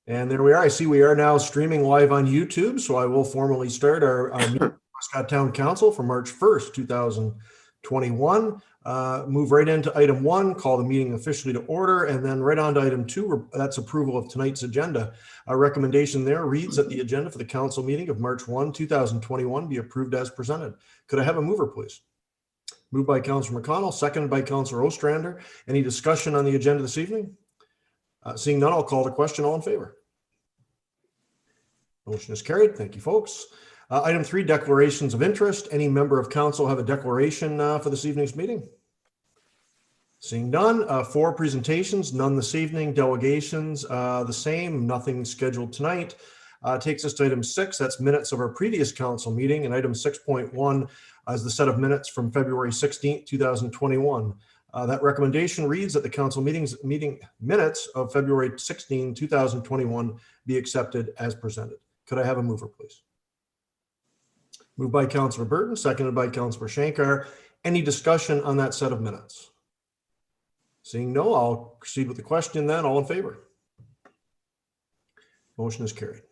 And there we are. I see we are now streaming live on YouTube, so I will formally start our meeting with Prescott Town Council for March 1st, 2021. Move right into item 1, call the meeting officially to order, and then right on to item 2, that's approval of tonight's agenda. Our recommendation there reads that the agenda for the council meeting of March 1, 2021 be approved as presented. Could I have a mover, please? Moved by Councillor McConnell, seconded by Councillor Ostrander. Any discussion on the agenda this evening? Seeing none, I'll call the question. All in favor? Motion is carried. Thank you, folks. Item 3, declarations of interest. Any member of council have a declaration for this evening's meeting? Seeing none. 4 presentations, none this evening. Delegations, the same, nothing scheduled tonight. Takes us to item 6, that's minutes of our previous council meeting, and item 6.1 is the set of minutes from February 16th, 2021. That recommendation reads that the council meeting minutes of February 16, 2021 be accepted as presented. Could I have a mover, please? Moved by Councillor Burton, seconded by Councillor Shankar. Any discussion on that set of minutes? Seeing no, I'll proceed with the question then. All in favor? Motion is carried.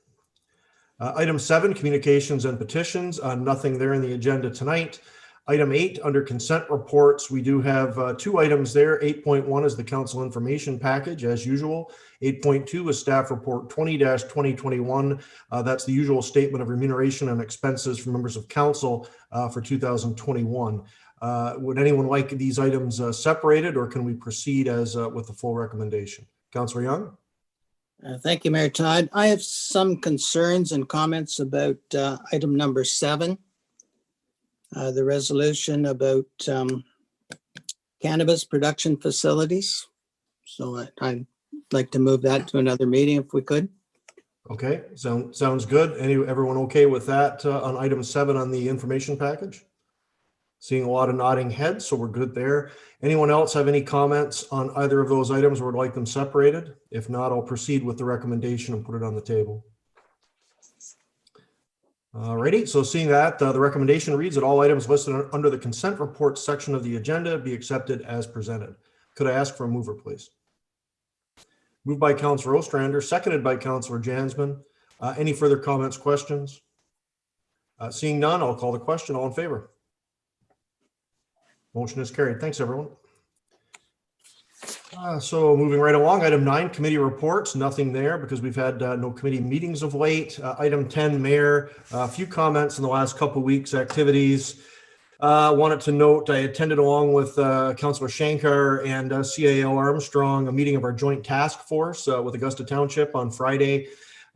Item 7, communications and petitions. Nothing there in the agenda tonight. Item 8, under consent reports, we do have 2 items there. 8.1 is the council information package, as usual. 8.2 is staff report 20-2021. That's the usual statement of remuneration and expenses for members of council for 2021. Would anyone like these items separated, or can we proceed as with the full recommendation? Councillor Young? Thank you, Mayor Todd. I have some concerns and comments about item number 7. The resolution about cannabis production facilities. So I'd like to move that to another meeting if we could. Okay, sounds good. Everyone okay with that on item 7 on the information package? Seeing a lot of nodding heads, so we're good there. Anyone else have any comments on either of those items or would like them separated? If not, I'll proceed with the recommendation and put it on the table. Alrighty, so seeing that, the recommendation reads that all items listed under the consent report section of the agenda be accepted as presented. Could I ask for a mover, please? Moved by Councillor Ostrander, seconded by Councillor Jansman. Any further comments, questions? Seeing none, I'll call the question. All in favor? Motion is carried. Thanks, everyone. So moving right along, item 9, committee reports. Nothing there because we've had no committee meetings of late. Item 10, Mayor, a few comments in the last couple of weeks' activities. Wanted to note I attended along with Councillor Shankar and CAL Armstrong a meeting of our joint task force with Augusta Township on Friday.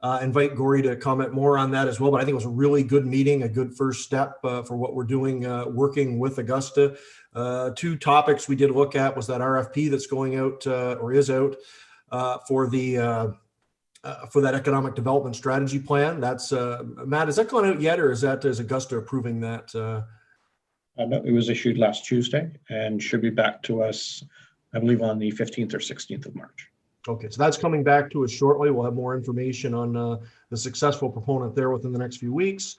Invite Gory to comment more on that as well, but I think it was a really good meeting, a good first step for what we're doing working with Augusta. 2 topics we did look at was that RFP that's going out or is out for that economic development strategy plan. That's Matt, has that gone out yet, or is Augusta approving that? No, it was issued last Tuesday and should be back to us, I believe, on the 15th or 16th of March. Okay, so that's coming back to us shortly. We'll have more information on the successful proponent there within the next few weeks.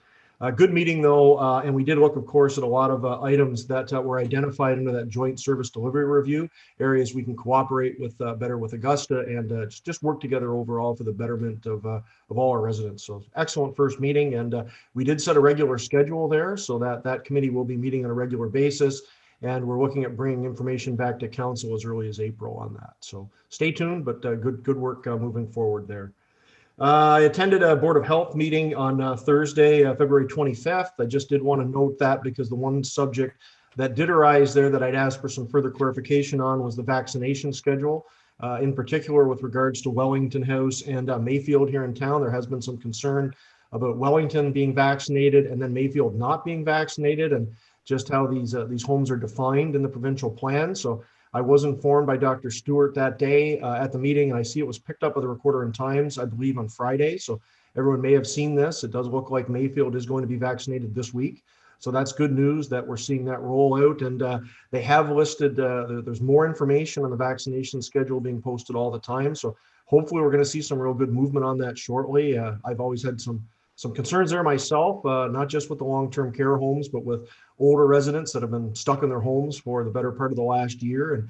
Good meeting, though, and we did look, of course, at a lot of items that were identified under that joint service delivery review, areas we can cooperate with better with Augusta and just work together overall for the betterment of all our residents. So excellent first meeting, and we did set a regular schedule there so that committee will be meeting on a regular basis. And we're looking at bringing information back to council as early as April on that. So stay tuned, but good work moving forward there. I attended a Board of Health meeting on Thursday, February 25th. I just did want to note that because the one subject that did arise there that I'd ask for some further clarification on was the vaccination schedule. In particular, with regards to Wellington House and Mayfield here in town, there has been some concern about Wellington being vaccinated and then Mayfield not being vaccinated, and just how these homes are defined in the provincial plan. So I was informed by Dr. Stewart that day at the meeting, and I see it was picked up by the Recorder and Times, I believe, on Friday. So everyone may have seen this. It does look like Mayfield is going to be vaccinated this week. So that's good news that we're seeing that roll out. And they have listed, there's more information on the vaccination schedule being posted all the time. So hopefully we're going to see some real good movement on that shortly. I've always had some concerns there myself, not just with the long-term care homes, but with older residents that have been stuck in their homes for the better part of the last year. And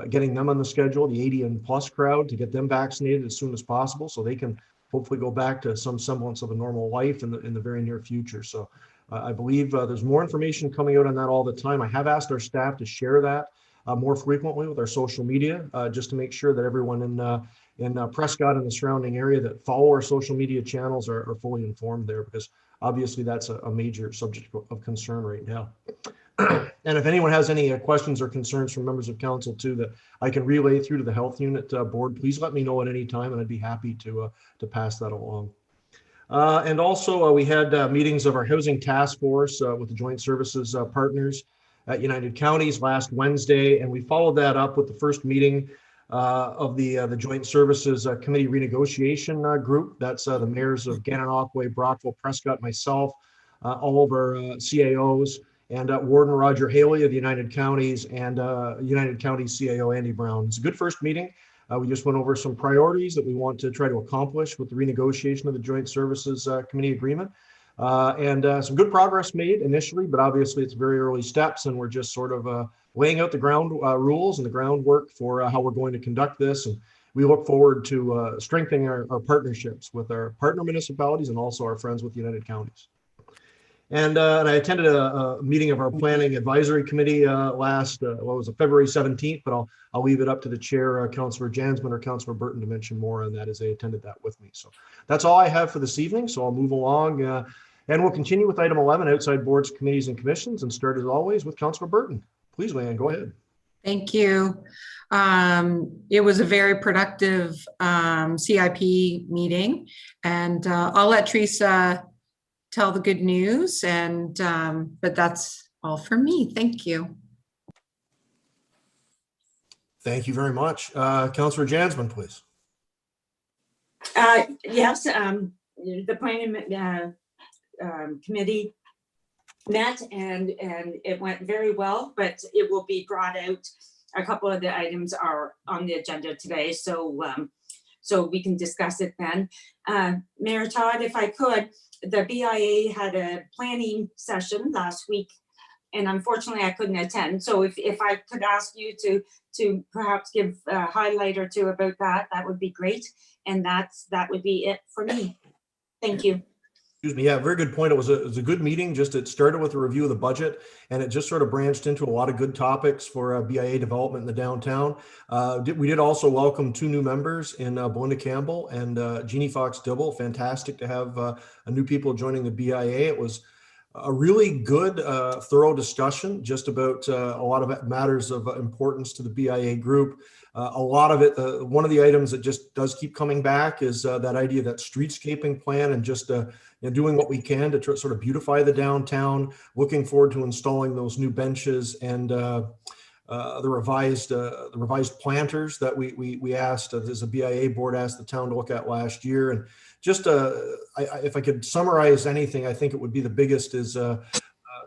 getting them on the schedule, the 80 and plus crowd, to get them vaccinated as soon as possible so they can hopefully go back to some semblance of a normal life in the very near future. So I believe there's more information coming out on that all the time. I have asked our staff to share that more frequently with our social media, just to make sure that everyone in Prescott and the surrounding area that follow our social media channels are fully informed there, because obviously that's a major subject of concern right now. And if anyone has any questions or concerns from members of council too that I can relay through to the health unit board, please let me know at any time, and I'd be happy to pass that along. And also we had meetings of our housing task force with the joint services partners at United Counties last Wednesday, and we followed that up with the first meeting of the joint services committee renegotiation group. That's the mayors of Gananoque, Brockville, Prescott, myself, all of our CAOs, and Warden Roger Haley of the United Counties, and United Counties CAO Andy Brown. It's a good first meeting. We just went over some priorities that we want to try to accomplish with the renegotiation of the Joint Services Committee agreement. And some good progress made initially, but obviously it's very early steps, and we're just sort of laying out the ground rules and the groundwork for how we're going to conduct this. And we look forward to strengthening our partnerships with our partner municipalities and also our friends with United Counties. And I attended a meeting of our planning advisory committee last, what was it, February 17th, but I'll leave it up to the chair, Councillor Jansman or Councillor Burton, to mention more on that as they attended that with me. So that's all I have for this evening. So I'll move along and we'll continue with item 11, outside boards, committees, and commissions, and start as always with Councillor Burton. Please, Leanne, go ahead. Thank you. It was a very productive CIP meeting, and I'll let Teresa tell the good news, and but that's all for me. Thank you. Thank you very much. Councillor Jansman, please. Yes, the planning committee met and it went very well, but it will be brought out. A couple of the items are on the agenda today, so we can discuss it then. Mayor Todd, if I could, the BIA had a planning session last week, and unfortunately I couldn't attend. So if I could ask you to perhaps give a highlight or two about that, that would be great. And that would be it for me. Thank you. Excuse me. Yeah, very good point. It was a good meeting. Just it started with a review of the budget, and it just sort of branched into a lot of good topics for BIA development in the downtown. We did also welcome 2 new members in Belinda Campbell and Jeannie Fox Dibble. Fantastic to have a new people joining the BIA. It was a really good, thorough discussion just about a lot of matters of importance to the BIA group. A lot of it, one of the items that just does keep coming back is that idea, that streetscaping plan, and just doing what we can to sort of beautify the downtown. Looking forward to installing those new benches and the revised planters that we asked, as a BIA board asked the town to look at last year. And just if I could summarize anything, I think it would be the biggest is the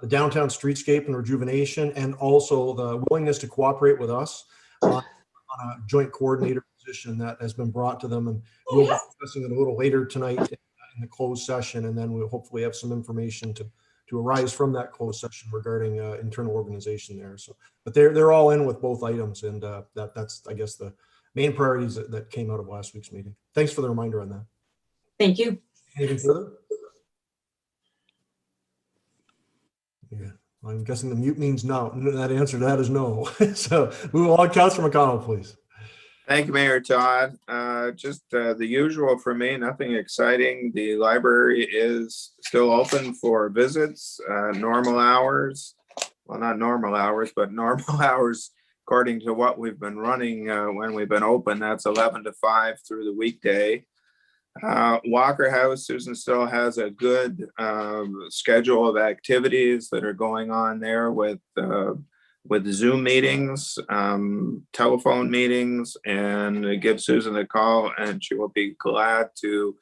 downtown streetscape and rejuvenation, and also the willingness to cooperate with us on a joint coordinator position that has been brought to them. And we'll be discussing it a little later tonight in the closed session, and then we'll hopefully have some information to arise from that closed session regarding internal organization there. So, but they're all in with both items, and that's, I guess, the main priorities that came out of last week's meeting. Thanks for the reminder on that. Thank you. Anything further? Yeah, I'm guessing the mute means no. That answer to that is no. So move along. Councillor McConnell, please. Thank you, Mayor Todd. Just the usual for me, nothing exciting. The library is still open for visits, normal hours. Well, not normal hours, but normal hours according to what we've been running when we've been open. That's 11 to 5 through the weekday. Walker House, Susan still has a good schedule of activities that are going on there with Zoom meetings, telephone meetings, and give Susan a call and she will be glad to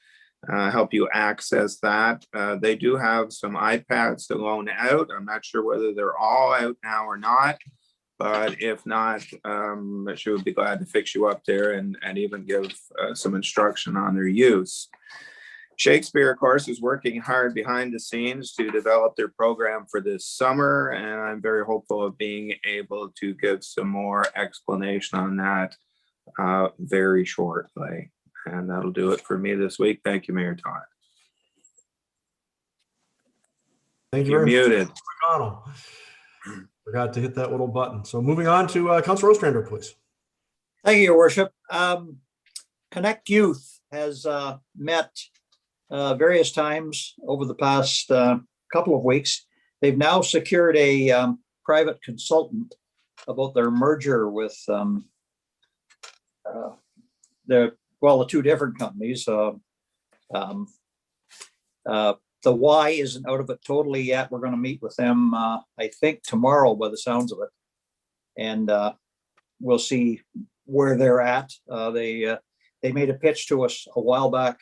help you access that. They do have some iPads to loan out. I'm not sure whether they're all out now or not, but if not, she would be glad to fix you up there and even give some instruction on their use. Shakespeare, of course, is working hard behind the scenes to develop their program for this summer, and I'm very hopeful of being able to give some more explanation on that very shortly. And that'll do it for me this week. Thank you, Mayor Todd. Thank you You're very much, muted. McConnell. Forgot to hit that little button. So moving on to Councilor Ostrander, please. Thank you, Your Worship. Connect Youth has met various times over the past couple of weeks. They've now secured a private consultant about their merger with the two different companies. The Y isn't out of it totally yet. We're going to meet with them, I think, tomorrow by the sounds of it. And we'll see where they're at. They made a pitch to us a while back,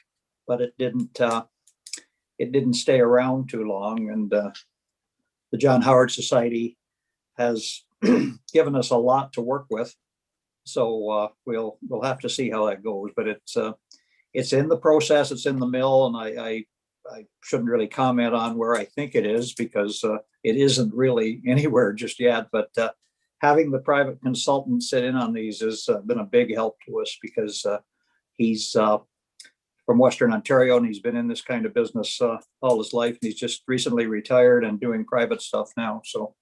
but it didn't stay around too long. And the John Howard Society has given us a lot to work with. So we'll have to see how that goes. But it's in the process. It's in the mill, and I shouldn't really comment on where I think it is, because it isn't really anywhere just yet. But having the private consultant sit in on these has been a big help to us, because he's from Western Ontario, and he's been in this kind of business all his life. And he's just recently retired and doing private stuff now. So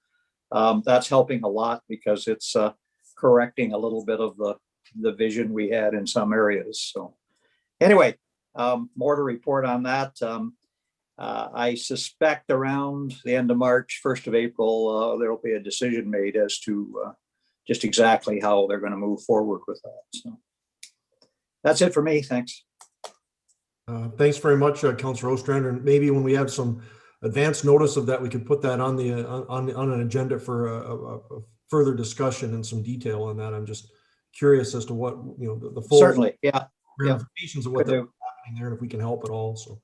that's helping a lot, because it's correcting a little bit of the vision we had in some areas. So anyway, more to report on that. I suspect around the end of March, 1st of April, there will be a decision made as to just exactly how they're going to move forward with that. So that's it for me. Thanks. Thanks very much, Councilor Ostrander. And maybe when we have some advance notice of that, we could put that on an agenda for a further discussion and some detail on that. I'm just curious as to what, the full Certainly, yeah, ramifications of what Could they're do. happening there, and if we can help at all. So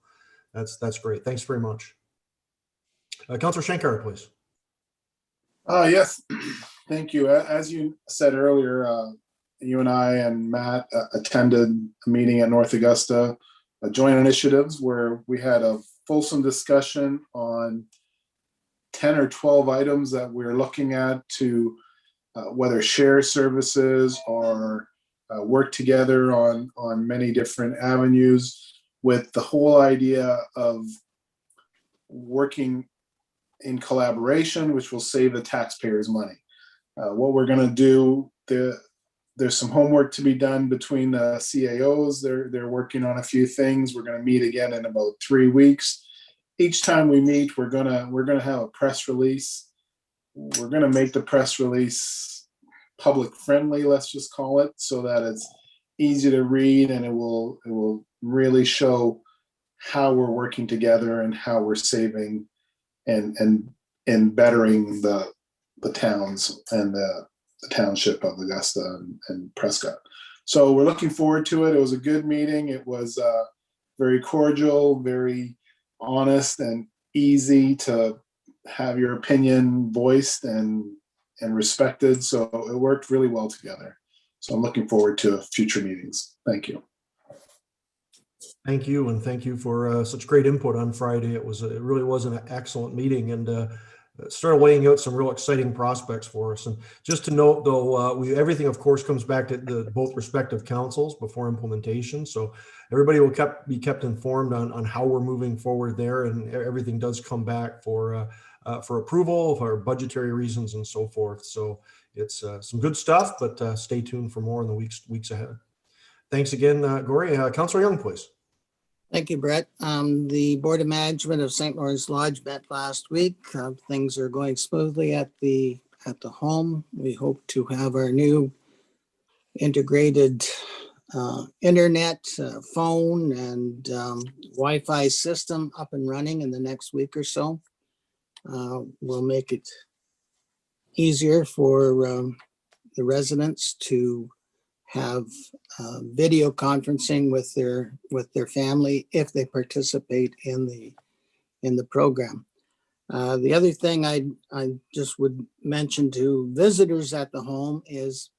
that's great. Thanks very much. Councilor Shankar, please. Yes, thank you. As you said earlier, you and I and Matt attended a meeting at North Augusta, joint initiatives, where we had a fulsome discussion on 10 or 12 items that we're looking at to whether share services or work together on many different avenues, with the whole idea of working in collaboration, which will save the taxpayers money. What we're going to do, there's some homework to be done between the CAOs. They're working on a few things. We're going to meet again in about 3 weeks. Each time we meet, we're gonna have a press release. We're gonna make the press release public friendly, let's just call it, so that it's easy to read, and it will really show how we're working together and how we're saving and bettering the towns and the township of Augusta and Prescott. So we're looking forward to it. It was a good meeting. It was very cordial, very honest, and easy to have your opinion voiced and respected. So it worked really well together. So I'm looking forward to future meetings. Thank you. Thank you, and thank you for such great input on Friday. It really was an excellent meeting, and started laying out some real exciting prospects for us. And just to note, though, everything, of course, comes back to the both respective councils before implementation. So everybody will be kept informed on how we're moving forward there, and everything does come back for approval for budgetary reasons and so forth. So it's some good stuff, but stay tuned for more in the weeks ahead. Thanks again, Gory. Councilor Young, please. Thank you, Brett. The Board of Management of St. Lawrence Lodge met last week. Things are going smoothly at the home. We hope to have our new integrated internet, phone, and Wi-Fi system up and running in the next week or so. We'll make it easier for the residents to have video conferencing with their family if they participate in the program. The other thing I just would mention to visitors at the home is,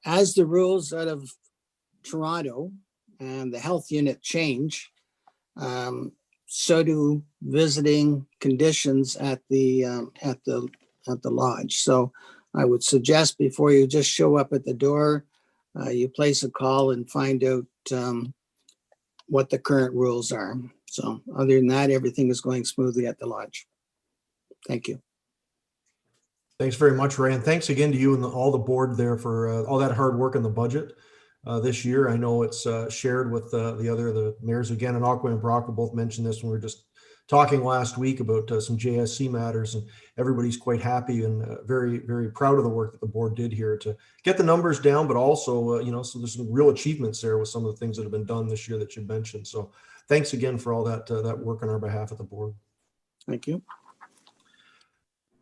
as the rules out of Toronto and the health unit change, So do visiting conditions at the lodge. So I would suggest before you just show up at the door, you place a call and find out what the current rules are. So other than that, everything is going smoothly at the lodge. Thank you. Thanks very much, Ray. And thanks again to you and all the board there for all that hard work on the budget this year. I know it's shared with the mayors again, and Aqua and Brock both mentioned this when we were just talking last week about some JSC matters, and everybody's quite happy and very, very proud of the work that the board did here to get the numbers down, but also, so there's some real achievements there with some of the things that have been done this year that you mentioned. So thanks again for all that work on our behalf of the board. Thank you.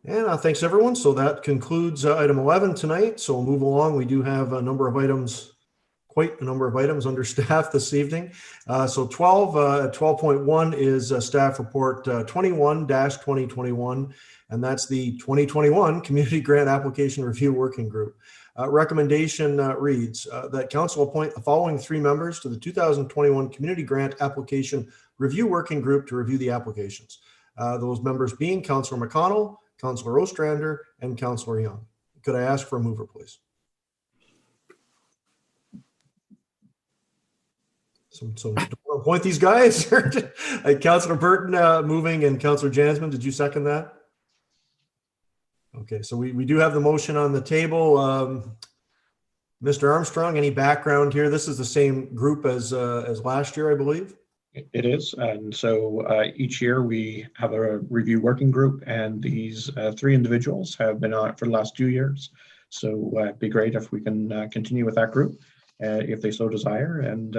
And thanks everyone. So that concludes item 11 tonight. So we'll move along. We do have quite a number of items under staff this evening. So 12.1 is staff report 21-2021, and that's the 2021 Community Grant Application Review Working Group. Recommendation reads that council appoint the following 3 members to the 2021 Community Grant Application Review Working Group to review the applications. Those members being Councillor McConnell, Councillor Ostrander, and Councillor Young. Could I ask for a mover, please? So don't appoint these guys. Councillor Burton moving, and Councillor Jansman, did you second that? Okay, so we do have the motion on the table. Mr. Armstrong, any background here? This is the same group as last year, I believe. It is, and so each year we have a review working group, and these 3 individuals have been on it for the last 2 years. So it'd be great if we can continue with that group, if they so desire, and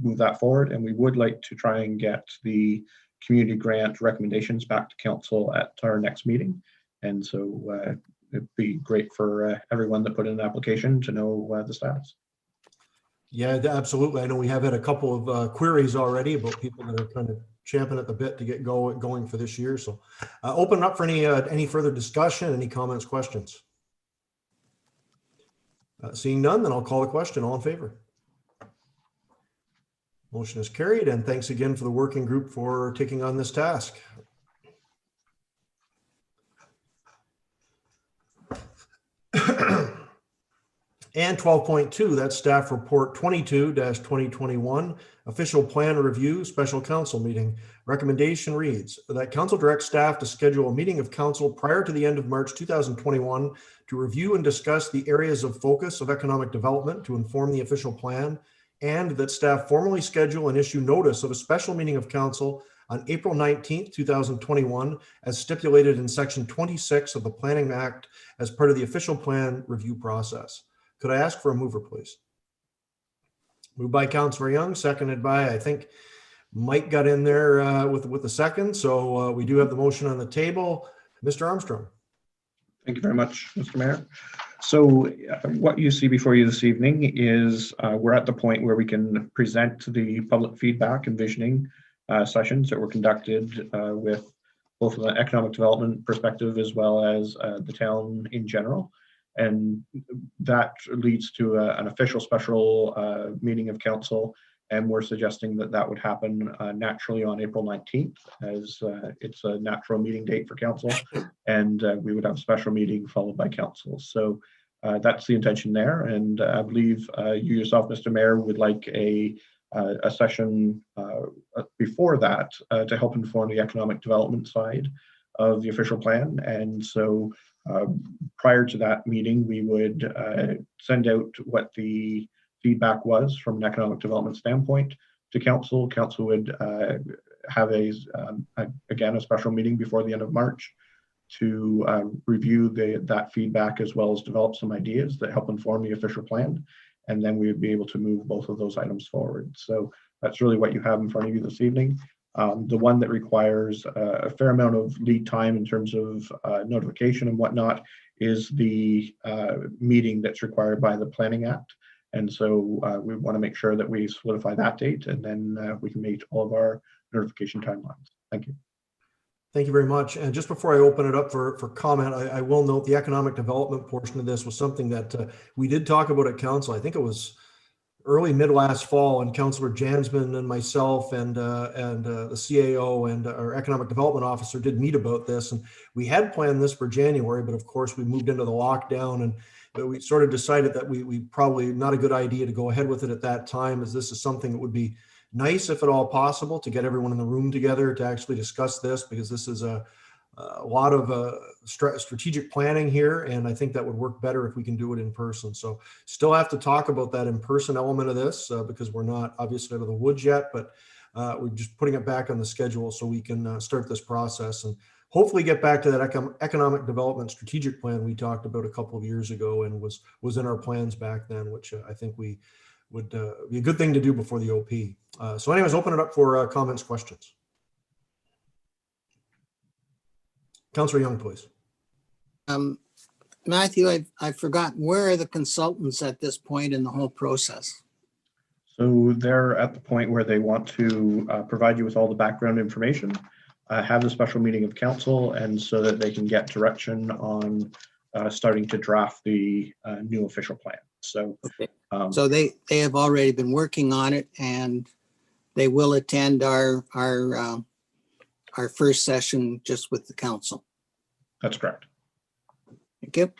move that forward. And we would like to try and get the community grant recommendations back to council at our next meeting. And so it'd be great for everyone that put in an application to know the status. Yeah, absolutely. I know we have had a couple of queries already about people that are kind of champing at the bit to get going for this year. So open up for any further discussion, any comments, questions? Seeing none, then I'll call the question. All in favor? Motion is carried, and thanks again for the working group for taking on this task. And 12.2, that's staff report 22-2021, official plan review, special council meeting. Recommendation reads that council directs staff to schedule a meeting of council prior to the end of March 2021 to review and discuss the areas of focus of economic development to inform the official plan, and that staff formally schedule and issue notice of a special meeting of council on April 19th, 2021, as stipulated in section 26 of the Planning Act as part of the official plan review process. Could I ask for a mover, please? Moved by Councillor Young, seconded by, I think, Mike got in there with the second. So we do have the motion on the table. Mr. Armstrong. Thank you very much, Mr. Mayor. So what you see before you this evening is we're at the point where we can present the public feedback and visioning sessions that were conducted with both an economic development perspective as well as the town in general. And that leads to an official special meeting of council, and we're suggesting that that would happen naturally on April 19th, as it's a natural meeting date for council, and we would have a special meeting followed by council. So that's the intention there, and I believe you yourself, Mr. Mayor, would like a session before that to help inform the economic development side of the official plan. And so prior to that meeting, we would send out what the feedback was from an economic development standpoint to council. Council would have again a special meeting before the end of March to review that feedback, as well as develop some ideas that help inform the official plan. And then we would be able to move both of those items forward. So that's really what you have in front of you this evening. The one that requires a fair amount of lead time in terms of notification and whatnot is the meeting that's required by the Planning Act. And so we want to make sure that we solidify that date, and then we can meet all of our notification timelines. Thank you. Thank you very much. And just before I open it up for comment, I will note the economic development portion of this was something that we did talk about at council. I think it was early mid last fall, and Councillor Jansman and myself and the CAO and our economic development officer did meet about this. And we had planned this for January, but of course we moved into the lockdown, and we sort of decided that we probably not a good idea to go ahead with it at that time, as this is something that would be nice, if at all possible, to get everyone in the room together to actually discuss this, because this is a lot of strategic planning here, and I think that would work better if we can do it in person. So still have to talk about that in-person element of this because we're not obviously out of the woods yet, but we're just putting it back on the schedule so we can start this process and hopefully get back to that economic development strategic plan we talked about a couple of years ago and was in our plans back then, which I think we would be a good thing to do before the OP. So anyways, open it up for comments, questions. Councillor Young, please. Matthew, I forgot, where are the consultants at this point in the whole process? So they're at the point where they want to provide you with all the background information, have a special meeting of council, and so that they can get direction on starting to draft the new official plan. So, okay. So they have already been working on it, and they will attend our first session just with the council. That's correct. Thank you.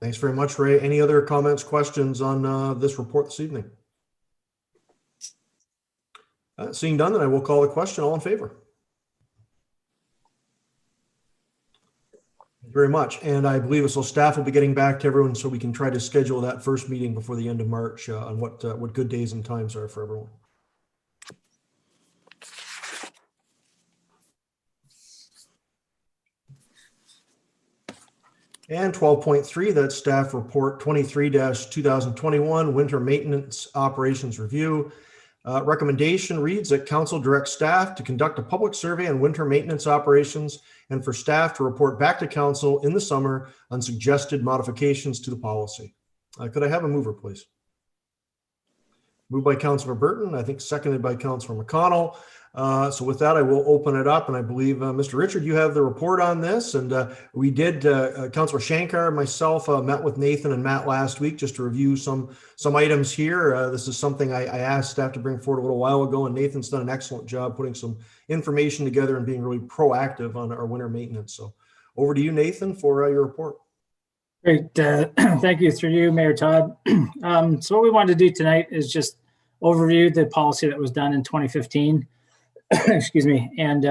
Thanks very much, Ray. Any other comments, questions on this report this evening? Seeing none, then I will call the question. All in favor? Thank you very much. And I believe so staff will be getting back to everyone so we can try to schedule that first meeting before the end of March on what good days and times are for everyone. And 12.3, that's staff report 23-2021 winter maintenance operations review. Recommendation reads that council directs staff to conduct a public survey on winter maintenance operations and for staff to report back to council in the summer on suggested modifications to the policy. Could I have a mover, please? Moved by Councillor Burton, I think seconded by Councillor McConnell. So with that, I will open it up, and I believe, Mr. Richard, you have the report on this, and we did, Councillor Shankar and myself met with Nathan and Matt last week just to review some items here. This is something I asked staff to bring forward a little while ago, and Nathan's done an excellent job putting some information together and being really proactive on our winter maintenance. So over to you, Nathan, for your report. Great. Thank you. Through you, Mayor Todd. So what we wanted to do tonight is just overview the policy that was done in 2015. Excuse me, and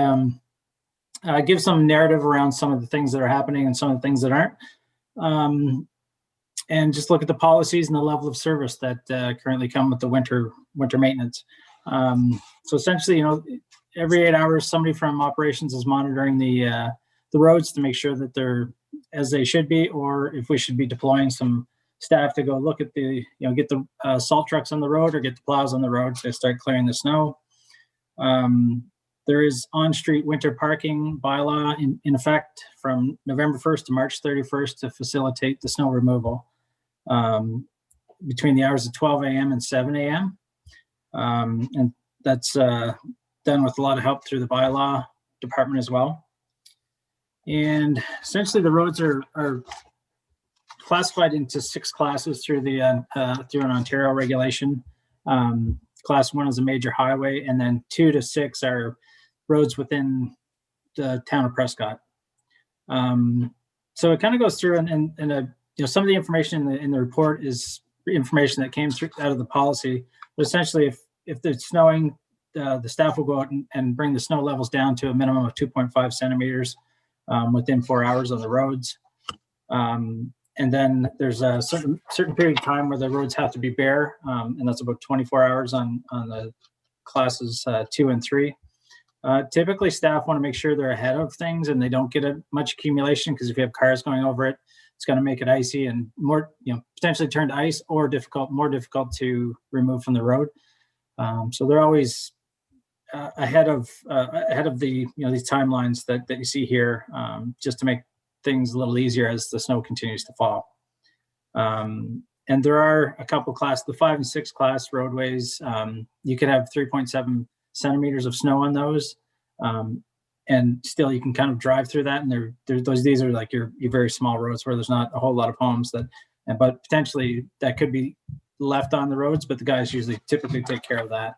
give some narrative around some of the things that are happening and some of the things that aren't, and just look at the policies and the level of service that currently come with the winter maintenance. So essentially, every 8 hours, somebody from operations is monitoring the roads to make sure that they're as they should be, or if we should be deploying some staff to go look at the, get the salt trucks on the road or get the plows on the road to start clearing the snow. There is on-street winter parking bylaw in effect from November 1st to March 31st to facilitate the snow removal between the hours of 12 a.m. and 7 a.m. And that's done with a lot of help through the bylaw department as well. And essentially the roads are classified into 6 classes through an Ontario regulation. Class 1 is a major highway, and then 2 to 6 are roads within the town of Prescott. So it kind of goes through, and some of the information in the report is information that came through out of the policy. But essentially, if it's snowing, the staff will go out and bring the snow levels down to a minimum of 2.5 centimeters within 4 hours on the roads. And then there's a certain period of time where the roads have to be bare, and that's about 24 hours on the classes 2 and 3. Typically, staff want to make sure they're ahead of things and they don't get much accumulation, because if you have cars going over it, it's going to make it icy and more, potentially turn to ice or more difficult to remove from the road. So they're always ahead of the these timelines that you see here, just to make things a little easier as the snow continues to fall. And there are a couple the 5 and 6 class roadways. You could have 3.7 centimeters of snow on those, and still you can kind of drive through that. And these are like your very small roads where there's not a whole lot of homes that but potentially that could be left on the roads, but the guys usually typically take care of that.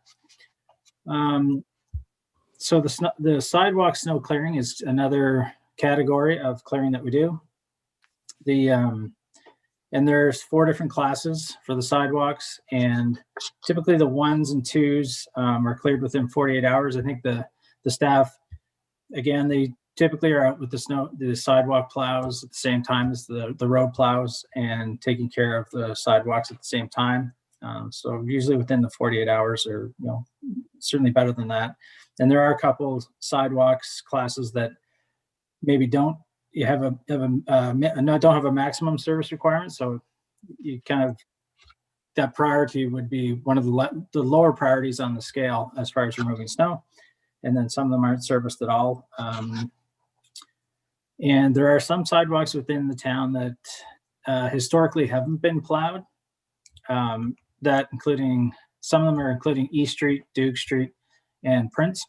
So the sidewalk snow clearing is another category of clearing that we do. And there's 4 different classes for the sidewalks, and typically the 1s and 2s are cleared within 48 hours. I think the staff, again, they typically are out with the sidewalk plows at the same time as the road plows and taking care of the sidewalks at the same time. So usually within the 48 hours, or certainly better than that. And there are a couple sidewalks classes that maybe don't have a maximum service requirement. So you kind of, that priority would be one of the lower priorities on the scale as far as removing snow. And then some of them aren't serviced at all. And there are some sidewalks within the town that historically haven't been plowed. That including, some of them are including East Street, Duke Street, and Prince.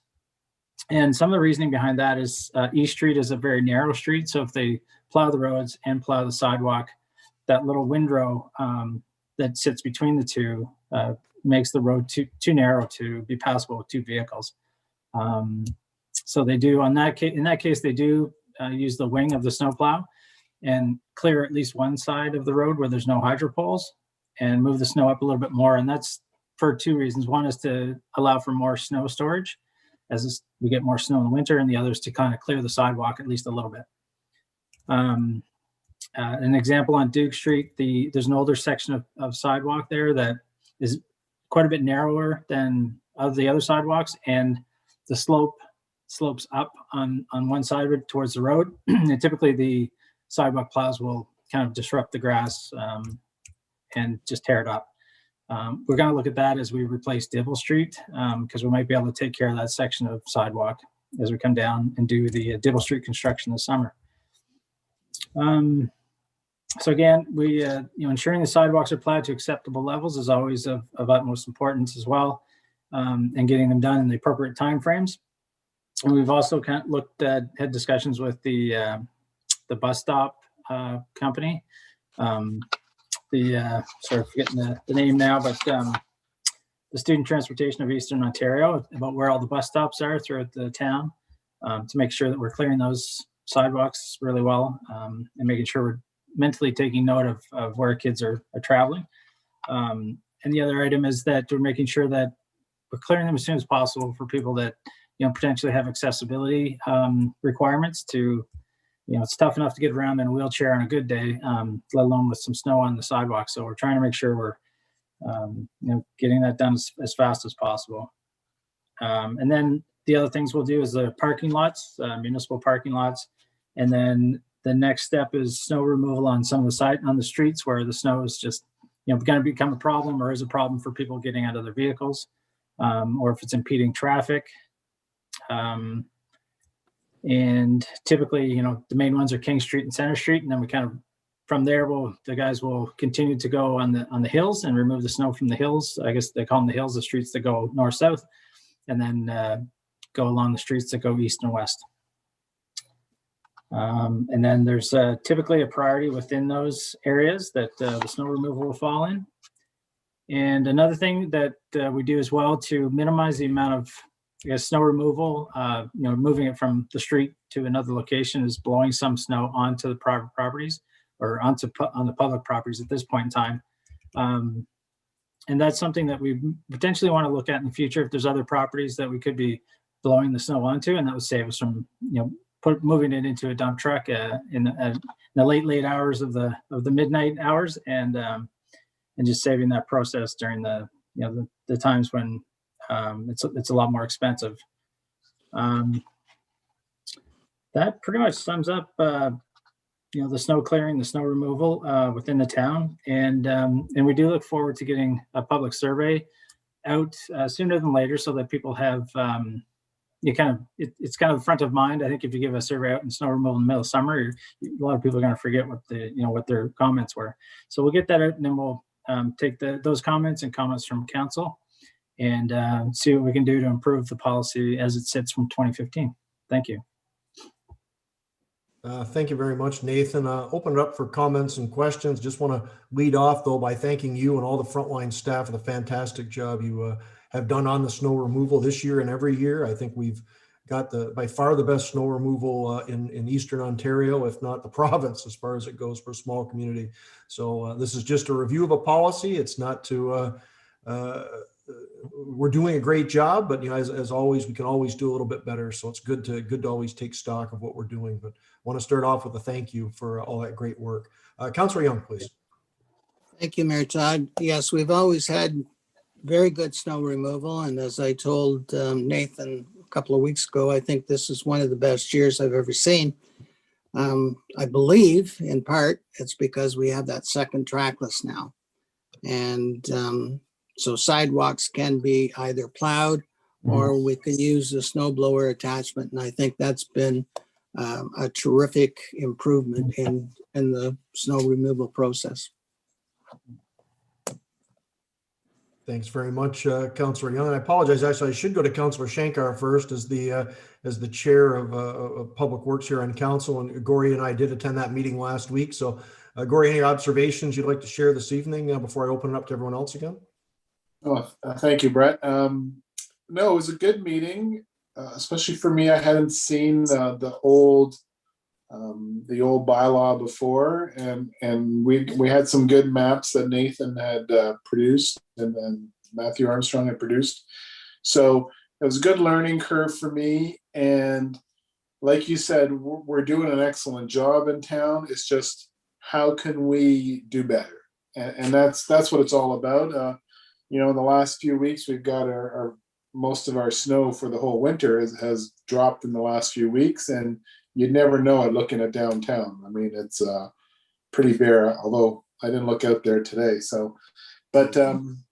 And some of the reasoning behind that is East Street is a very narrow street. So if they plow the roads and plow the sidewalk, that little windrow that sits between the two makes the road too narrow to be passable with 2 vehicles. So they do, in that case, they do use the wing of the snowplow and clear at least one side of the road where there's no hydro poles and move the snow up a little bit more. And that's for 2 reasons. One is to allow for more snow storage as we get more snow in the winter, and the other is to kind of clear the sidewalk at least a little bit. An example on Duke Street, there's an older section of sidewalk there that is quite a bit narrower than the other sidewalks, and the slopes up on one side of it towards the road. And typically the sidewalk plows will kind of disrupt the grass and just tear it up. We're going to look at that as we replace Dibble Street, because we might be able to take care of that section of sidewalk as we come down and do the Dibble Street construction this summer. So again, we ensuring the sidewalks are plowed to acceptable levels is always of utmost importance as well, and getting them done in the appropriate timeframes. And we've also kind of had discussions with the bus stop company. Sorry, forgetting the name now, but the Student Transportation of Eastern Ontario, about where all the bus stops are throughout the town, to make sure that we're clearing those sidewalks really well, and making sure we're mentally taking note of where kids are traveling. And the other item is that we're making sure that we're clearing them as soon as possible for people that potentially have accessibility requirements to. It's tough enough to get around in a wheelchair on a good day, let alone with some snow on the sidewalk. So we're trying to make sure we're, getting that done as fast as possible. And then the other things we'll do is the parking lots, municipal parking lots. And then the next step is snow removal on some of the streets where the snow is just, going to become a problem or is a problem for people getting out of their vehicles, or if it's impeding traffic. And typically, the main ones are King Street and Center Street. And then we kind of, from there, the guys will continue to go on the hills and remove the snow from the hills. I guess they call them the hills, the streets that go north-south, and then go along the streets that go east and west. And then there's typically a priority within those areas that the snow removal will fall in. And another thing that we do as well to minimize the amount of snow removal, moving it from the street to another location is blowing some snow onto the private properties or on the public properties at this point in time. And that's something that we potentially want to look at in the future if there's other properties that we could be blowing the snow onto, and that would save us from, moving it into a dump truck in the late hours of the midnight hours, and just saving that process during the times when it's a lot more expensive. That pretty much sums up, the snow clearing, the snow removal within the town, and we do look forward to getting a public survey out sooner than later, so that people have it's kind of front of mind. I think if you give a survey out in snow removal in the middle of summer, a lot of people are going to forget what their comments were. So we'll get that out, and then we'll take those comments and comments from council, and see what we can do to improve the policy as it sits from 2015. Thank you. Thank you very much, Nathan. Open it up for comments and questions. Just want to lead off though by thanking you and all the frontline staff for the fantastic job you have done on the snow removal this year and every year. I think we've got by far the best snow removal in Eastern Ontario, if not the province, as far as it goes for a small community. So this is just a review of a policy. It's not to we're doing a great job, but you know, as always, we can always do a little bit better. So it's good to always take stock of what we're doing. But I want to start off with a thank you for all that great work. Councillor Young, please. Thank you, Mayor Todd. Yes, we've always had very good snow removal. And as I told Nathan a couple of weeks ago, I think this is one of the best years I've ever seen. I believe in part it's because we have that second trackless now. And so sidewalks can be either plowed or we can use the snow blower attachment. And I think that's been a terrific improvement in the snow removal process. Thanks very much, Councillor Young. And I apologize. Actually, I should go to Councillor Shankar first as the chair of Public Works here on council. And Gory and I did attend that meeting last week. So, Gory, any observations you'd like to share this evening before I open it up to everyone else again? Oh, thank you, Brett. No, it was a good meeting, especially for me. I hadn't seen the old bylaw before, and we had some good maps that Nathan had produced and Matthew Armstrong had produced. So it was a good learning curve for me. And like you said, we're doing an excellent job in town. It's just how can we do better, and that's what it's all about. You know, in the last few weeks, we've got our most of our snow for the whole winter has dropped in the last few weeks, and you'd never know it looking at downtown. I mean, it's pretty bare, although I didn't look out there today. So, but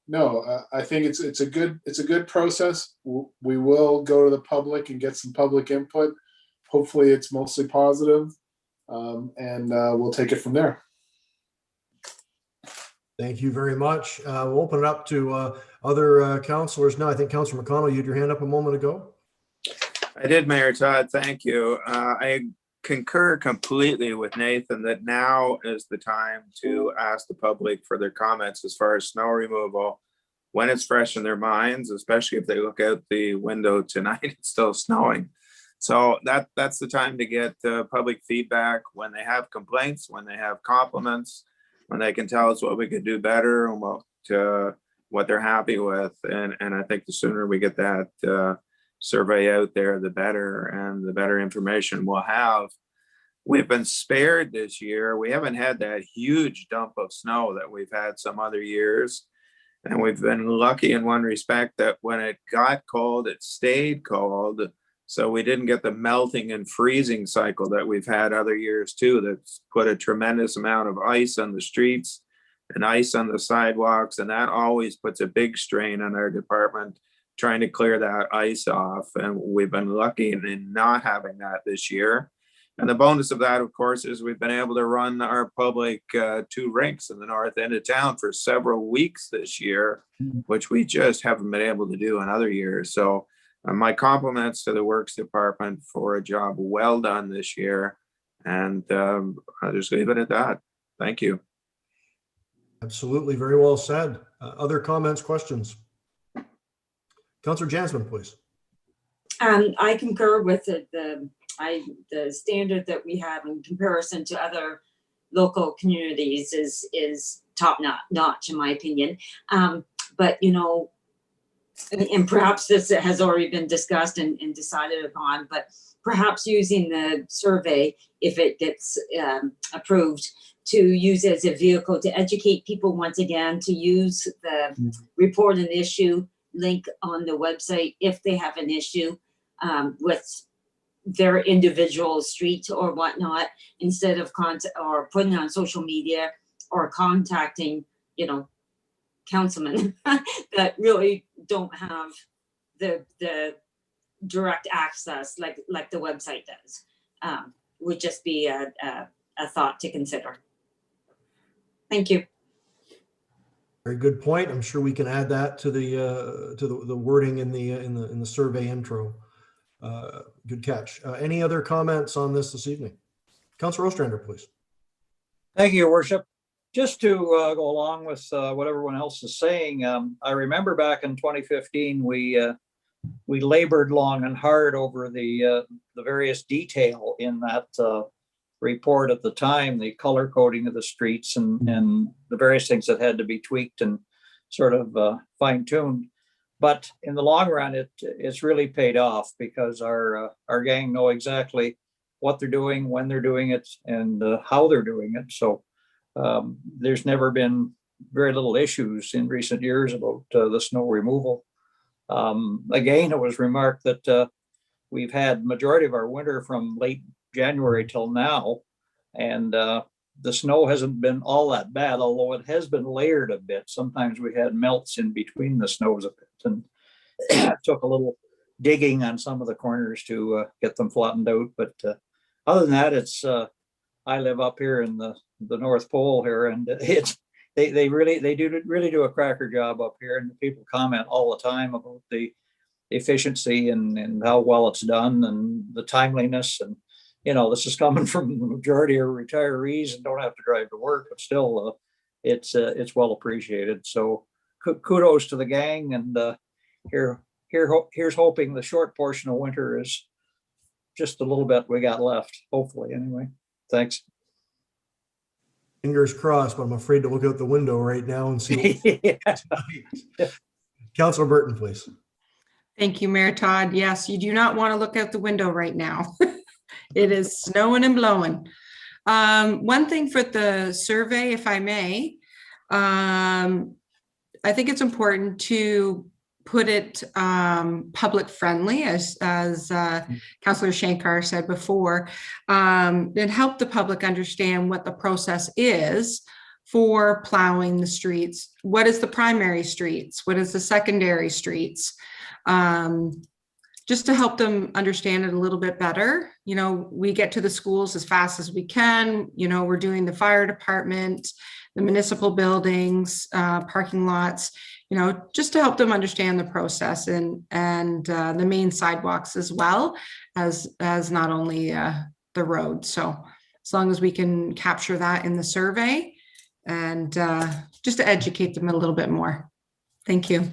no, I think it's a good process. We will go to the public and get some public input. Hopefully, it's mostly positive, and we'll take it from there. Thank you very much. We'll open it up to other councillors now. I think Councillor McConnell, you had your hand up a moment ago. I did, Mayor Todd. Thank you. I concur completely with Nathan that now is the time to ask the public for their comments as far as snow removal when it's fresh in their minds, especially if they look out the window tonight, it's still snowing. So that's the time to get public feedback when they have complaints, when they have compliments, when they can tell us what we could do better and what they're happy with. And I think the sooner we get that survey out there, the better, and the better information we'll have. We've been spared this year. We haven't had that huge dump of snow that we've had some other years. And we've been lucky in one respect that when it got cold, it stayed cold. So we didn't get the melting and freezing cycle that we've had other years too. That's put a tremendous amount of ice on the streets and ice on the sidewalks. And that always puts a big strain on our department trying to clear that ice off. And we've been lucky in not having that this year. And the bonus of that, of course, is we've been able to run our public 2 rinks in the north end of town for several weeks this year, which we just haven't been able to do in other years. So my compliments to the Works Department for a job well done this year. And I'll just leave it at that. Thank you. Absolutely. Very well said. Other comments, questions? Councillor Jasmine, please. I concur with the standard that we have in comparison to other local communities is top notch in my opinion. But you know, and perhaps this has already been discussed and decided upon, but perhaps using the survey, if it gets approved, to use as a vehicle to educate people once again, to use the report an issue link on the website if they have an issue with their individual street or whatnot, instead of or putting it on social media or contacting, you know, councilmen that really don't have the direct access like the website does. Would just be a thought to consider. Thank you. Very good point. I'm sure we can add that to the wording in the survey intro. Good catch. Any other comments on this evening? Councilor Ostrander, please. Thank you, Your Worship. Just to go along with what everyone else is saying, I remember back in 2015, we labored long and hard over the various detail in that report at the time, the color coding of the streets and the various things that had to be tweaked and sort of fine-tuned. But in the long run, it's really paid off because our gang know exactly what they're doing, when they're doing it, and how they're doing it. So there's never been very little issues in recent years about the snow removal. Again, it was remarked that we've had majority of our winter from late January till now, and the snow hasn't been all that bad, although it has been layered a bit. Sometimes we had melts in between the snows a bit, and it took a little digging on some of the corners to get them flattened out. But other than that, it's I live up here in the North Pole here, and they really do a cracker job up here, and people comment all the time about the efficiency and how well it's done and the timeliness. And this is coming from the majority of retirees and don't have to drive to work, but still it's well appreciated. So kudos to the gang, and here's hoping the short portion of winter is just a little bit we got left, hopefully anyway. Thanks. Fingers crossed, but I'm afraid to look out the window right now and see. Councilor Burton, please. Thank you, Mayor Todd. Yes, you do not want to look out the window right now. It is snowing and blowing. One thing for the survey, if I may, I think it's important to put it public friendly, as Councillor Shankar said before, and help the public understand what the process is for plowing the streets. What is the primary streets? What is the secondary streets? Just to help them understand it a little bit better. We get to the schools as fast as we can. We're doing the fire department, the municipal buildings, parking lots, just to help them understand the process and the main sidewalks as well as not only the road. So as long as we can capture that in the survey and just to educate them a little bit more. Thank you.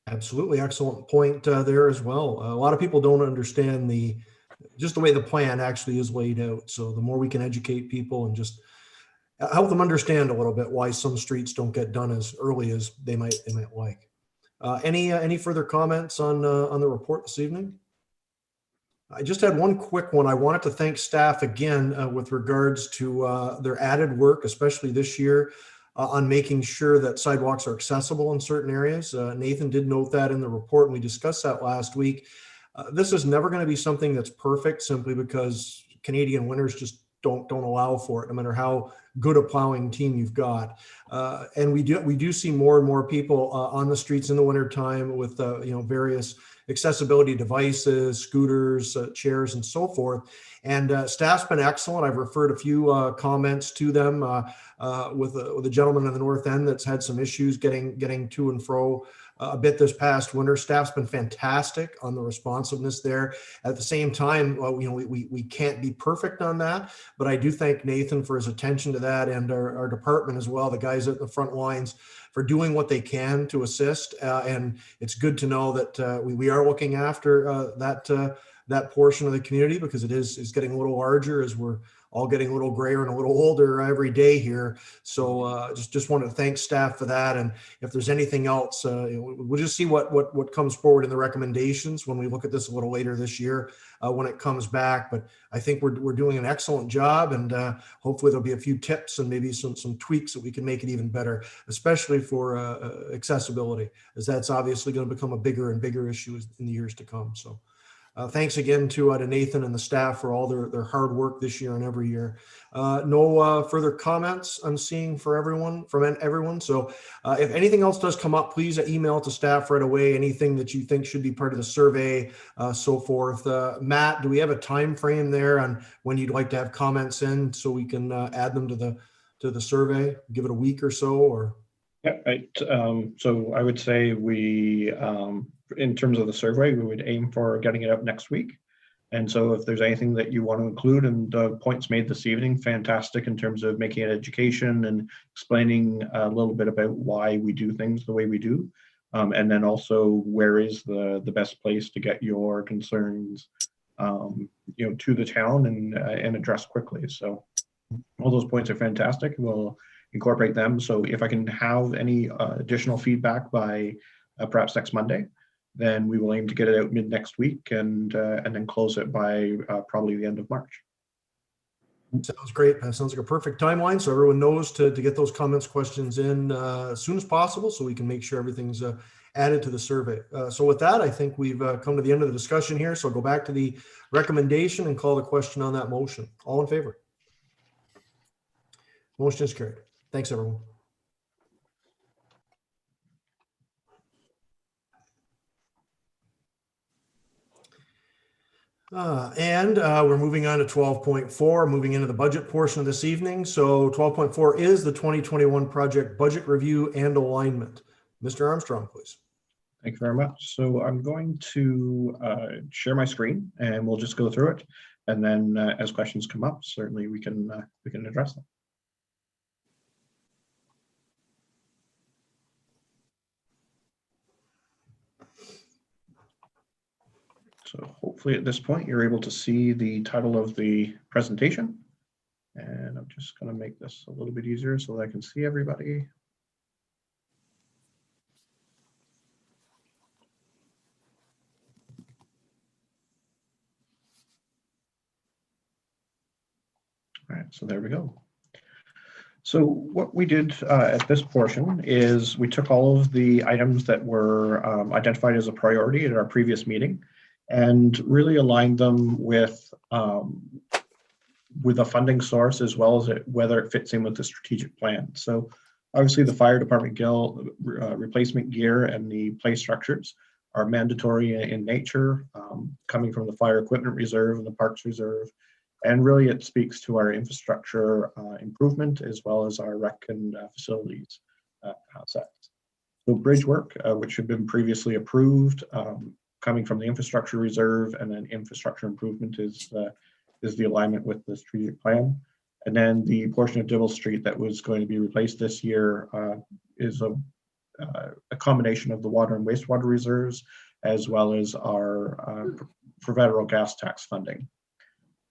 Absolutely. Excellent point there as well. A lot of people don't understand just the way the plan actually is laid out. So the more we can educate people and just help them understand a little bit why some streets don't get done as early as they might like. Any further comments on the report this evening? I just had one quick one. I wanted to thank staff again with regards to their added work, especially this year, on making sure that sidewalks are accessible in certain areas. Nathan did note that in the report, and we discussed that last week. This is never going to be something that's perfect, simply because Canadian winters just don't allow for it, no matter how good a plowing team you've got. And we do see more and more people on the streets in the wintertime with various accessibility devices, scooters, chairs, and so forth. And staff's been excellent. I've referred a few comments to them with a gentleman in the North End that's had some issues getting to and fro a bit this past winter. Staff's been fantastic on the responsiveness there. At the same time, we can't be perfect on that, but I do thank Nathan for his attention to that, and our department as well, the guys at the front lines, for doing what they can to assist. And it's good to know that we are looking after that portion of the community, because it is getting a little larger as we're all getting a little grayer and a little older every day here. So just wanted to thank staff for that. And if there's anything else, we'll just see what comes forward in the recommendations when we look at this a little later this year when it comes back. But I think we're doing an excellent job, and hopefully there'll be a few tips and maybe some tweaks that we can make it even better, especially for accessibility, as that's obviously going to become a bigger and bigger issue in the years to come. So thanks again to Nathan and the staff for all their hard work this year and every year. No further comments I'm seeing from everyone. So if anything else does come up, please email to staff right away. Anything that you think should be part of the survey, so forth. Matt, do we have a time frame there on when you'd like to have comments in so we can add them to the survey? Give it a week or so, or? Yeah, right. So I would say we, in terms of the survey, we would aim for getting it up next week. And so if there's anything that you want to include, and the points made this evening, fantastic in terms of making it education and explaining a little bit about why we do things the way we do. And then also where is the best place to get your concerns to the town and address quickly. So all those points are fantastic. We'll incorporate them. So if I can have any additional feedback by perhaps next Monday, then we will aim to get it out mid next week and then close it by probably the end of March. Sounds great. That sounds like a perfect timeline. So everyone knows to get those comments, questions in as soon as possible so we can make sure everything's added to the survey. So with that, I think we've come to the end of the discussion here. So I'll go back to the recommendation and call the question on that motion. All in favor? Motion is carried. Thanks, everyone. We're moving on to 12.4, moving into the budget portion of this evening. So 12.4 is the 2021 project budget review and alignment. Mr. Armstrong, please. Thank you very much. So I'm going to share my screen and we'll just go through it. And then as questions come up, certainly we can address them. So hopefully at this point, you're able to see the title of the presentation. And I'm just going to make this a little bit easier so that I can see everybody. All right, so there we go. So what we did at this portion is we took all of the items that were identified as a priority at our previous meeting and really aligned them with a funding source as well as whether it fits in with the strategic plan. So obviously the fire department replacement gear and the play structures are mandatory in nature, coming from the fire equipment reserve and the parks reserve. And really it speaks to our infrastructure improvement as well as our rec and facilities assets. So bridge work, which had been previously approved, coming from the infrastructure reserve, and then infrastructure improvement is the alignment with the strategic plan. And then the portion of Dibble Street that was going to be replaced this year is a combination of the water and wastewater reserves, as well as our federal gas tax funding.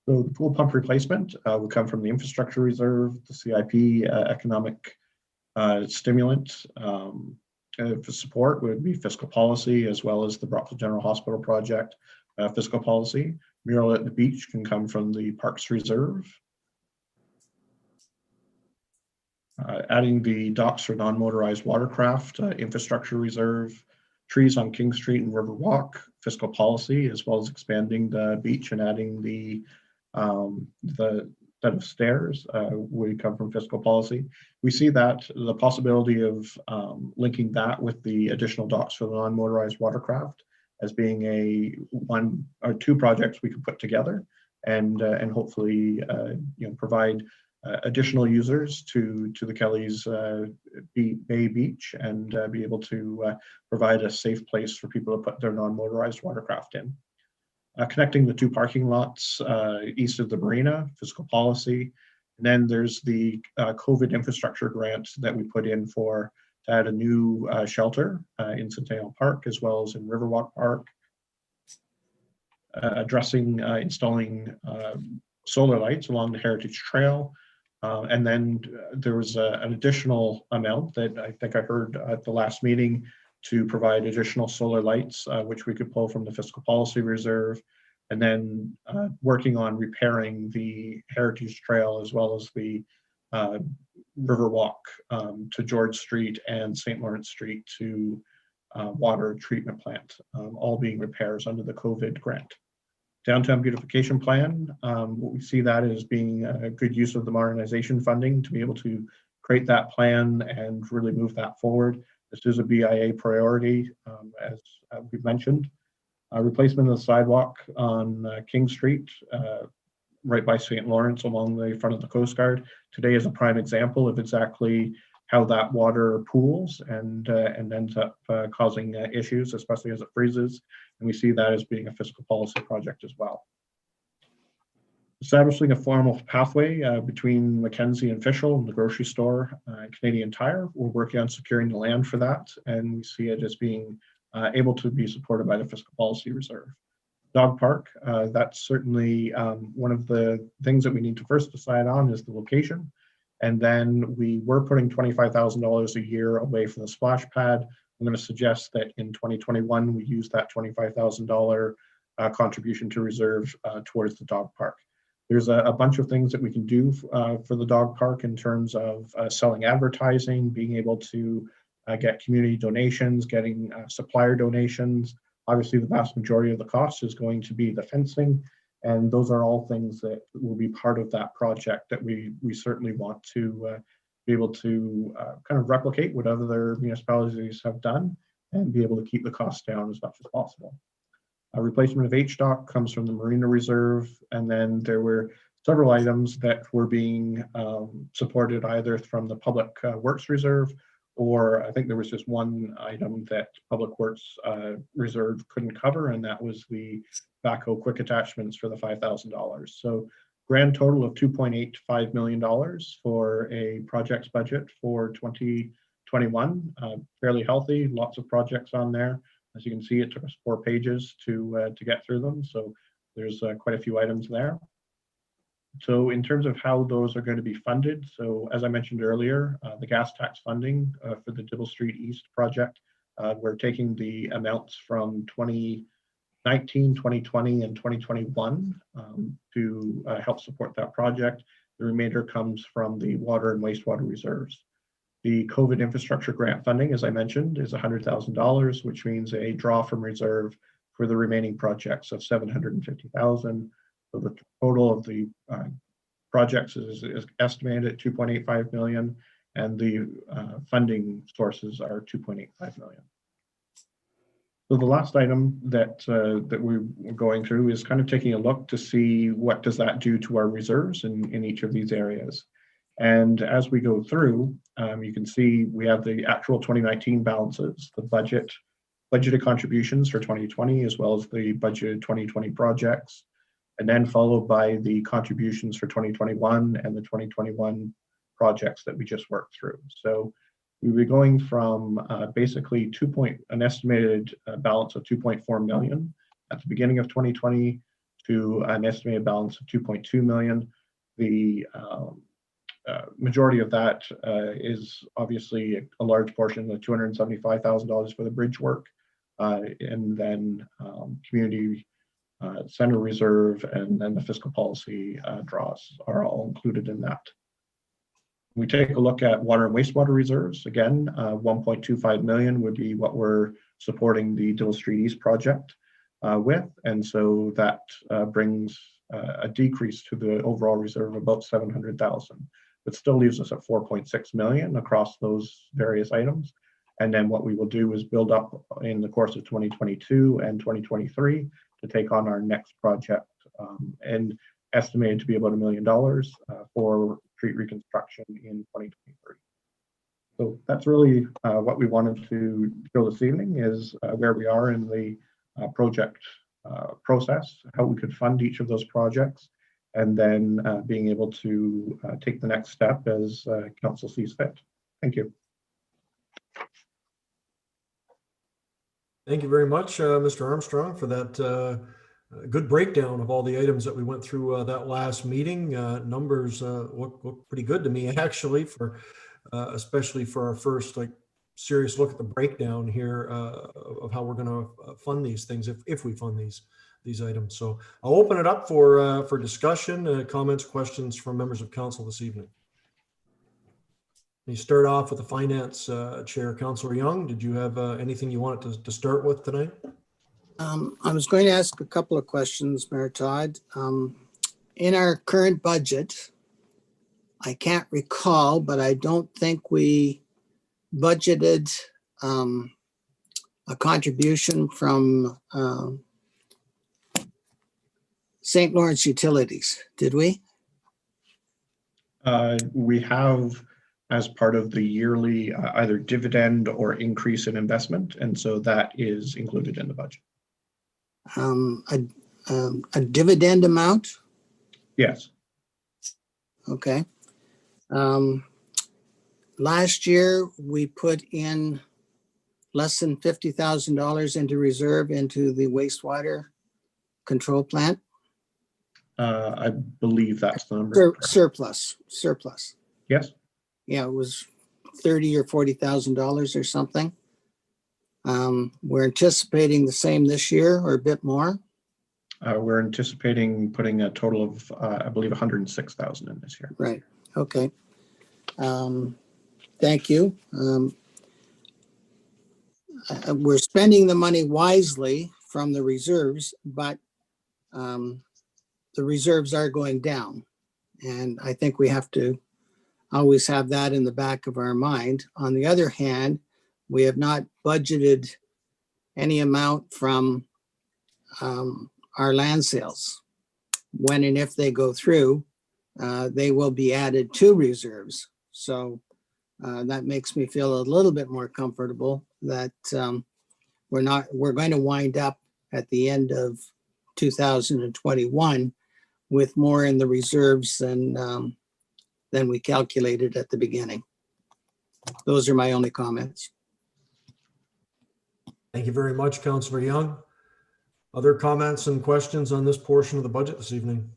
So the pool pump replacement would come from the infrastructure reserve, the CIP economic stimulant. For support would be fiscal policy, as well as the Brockville General Hospital project fiscal policy. Mural at the beach can come from the Parks Reserve. Adding the docks for non-motorized watercraft, infrastructure reserve, trees on King Street and Riverwalk, fiscal policy, as well as expanding the beach and adding the set of stairs would come from fiscal policy. We see that the possibility of linking that with the additional docks for the non-motorized watercraft as being one or two projects we could put together and hopefully provide additional users to the Kelly's Bay Beach and be able to provide a safe place for people to put their non-motorized watercraft in. Connecting the two parking lots east of the marina, fiscal policy. And then there's the COVID infrastructure grant that we put in to add a new shelter in Centennial Park, as well as in Riverwalk Park. Addressing installing solar lights along the Heritage Trail. And then there was an additional amount that I think I heard at the last meeting to provide additional solar lights, which we could pull from the fiscal policy reserve, and then working on repairing the Heritage Trail as well as the Riverwalk to George Street and St. Lawrence Street to water treatment plant, all being repairs under the COVID grant. Downtown beautification plan, what we see that as being a good use of the modernization funding to be able to create that plan and really move that forward. This is a BIA priority, as we've mentioned. Replacement of the sidewalk on King Street, right by St. Lawrence along the front of the Coast Guard. Today is a prime example of exactly how that water pools and ends up causing issues, especially as it freezes. And we see that as being a fiscal policy project as well. Establishing a formal pathway between Mackenzie and Fishel and the grocery store, Canadian Tire. We're working on securing the land for that, and we see it as being able to be supported by the fiscal policy reserve. Dog park, that's certainly one of the things that we need to first decide on is the location. And then we were putting $25,000 a year away from the splash pad. I'm going to suggest that in 2021, we use that $25,000 contribution to reserve towards the dog park. There's a bunch of things that we can do for the dog park in terms of selling advertising, being able to get community donations, getting supplier donations. Obviously, the vast majority of the cost is going to be the fencing, and those are all things that will be part of that project that we certainly want to be able to kind of replicate what other municipalities have done and be able to keep the costs down as much as possible. A replacement of HDOC comes from the Marina Reserve, and then there were several items that were being supported either from the Public Works Reserve, or I think there was just one item that Public Works Reserve couldn't cover, and that was the backhoe quick attachments for the $5,000. So grand total of $2.85 million for a projects budget for 2021. Fairly healthy, lots of projects on there. As you can see, it took us 4 pages to get through them. So there's quite a few items there. So in terms of how those are going to be funded, so as I mentioned earlier, the gas tax funding for the Dibble Street East project, we're taking the amounts from 2019, 2020, and 2021 to help support that project. The remainder comes from the water and wastewater reserves. The COVID infrastructure grant funding, as I mentioned, is $100,000, which means a draw from reserve for the remaining projects of $750,000. So the total of the projects is estimated at $2.85 million, and the funding sources are $2.85 million. So the last item that we're going through is kind of taking a look to see what does that do to our reserves in each of these areas. And as we go through, you can see we have the actual 2019 balances, the budgeted contributions for 2020, as well as the budgeted 2020 projects, and then followed by the contributions for 2021 and the 2021 projects that we just worked through. So we'll be going from basically an estimated balance of 2.4 million at the beginning of 2020 to an estimated balance of 2.2 million. The majority of that is obviously a large portion, the $275,000 for the bridge work, and then community center reserve, and then the fiscal policy draws are all included in that. We take a look at water and wastewater reserves. Again, 1.25 million would be what we're supporting the Dibble Street East project with, and so that brings a decrease to the overall reserve of about 700,000. But still leaves us at 4.6 million across those various items. And then what we will do is build up in the course of 2022 and 2023 to take on our next project, and estimated to be about $1 million for street reconstruction in 2023. So that's really what we wanted to show this evening is where we are in the project process, how we could fund each of those projects, and then being able to take the next step as council sees fit. Thank you. Thank you very much, Mr. Armstrong, for that good breakdown of all the items that we went through that last meeting. Numbers look pretty good to me, actually, for especially for our first serious look at the breakdown here of how we're going to fund these things if we fund these items. So I'll open it up for discussion, comments, questions from members of council this evening. You start off with the finance chair, Councillor Young. Did you have anything you wanted to start with tonight? I was going to ask a couple of questions, Mayor Todd. In our current budget, I can't recall, but I don't think we budgeted a contribution from St. Lawrence Utilities, did we? We have, as part of the yearly either dividend or increase in investment, and so that is included in the budget. A dividend amount? Yes. Okay. Last year, we put in less than $50,000 into reserve into the wastewater control plant. I believe that's the number. Surplus. Yes. Yeah, it was $30,000 or $40,000 or something. We're anticipating the same this year or a bit more. We're anticipating putting a total of, I believe, 106,000 in this year. Right. Okay. Thank you. We're spending the money wisely from the reserves, but the reserves are going down. And I think we have to always have that in the back of our mind. On the other hand, we have not budgeted any amount from our land sales. When and if they go through, they will be added to reserves. So that makes me feel a little bit more comfortable that we're going to wind up at the end of 2021 with more in the reserves than we calculated at the beginning. Those are my only comments. Thank you very much, Councillor Young. Other comments and questions on this portion of the budget this evening?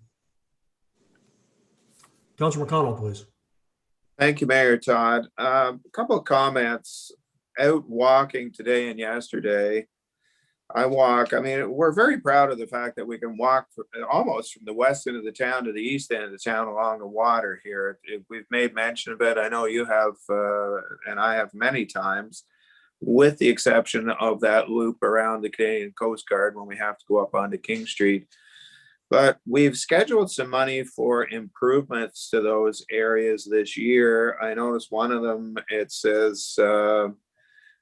Councillor McConnell, please. Thank you, Mayor Todd. A couple of comments. Out walking today and yesterday, I mean, we're very proud of the fact that we can walk almost from the west end of the town to the east end of the town along the water here. We've made mention of it. I know you have, and I have many times, with the exception of that loop around the Canadian Coast Guard when we have to go up onto King Street. But we've scheduled some money for improvements to those areas this year. I noticed one of them, it says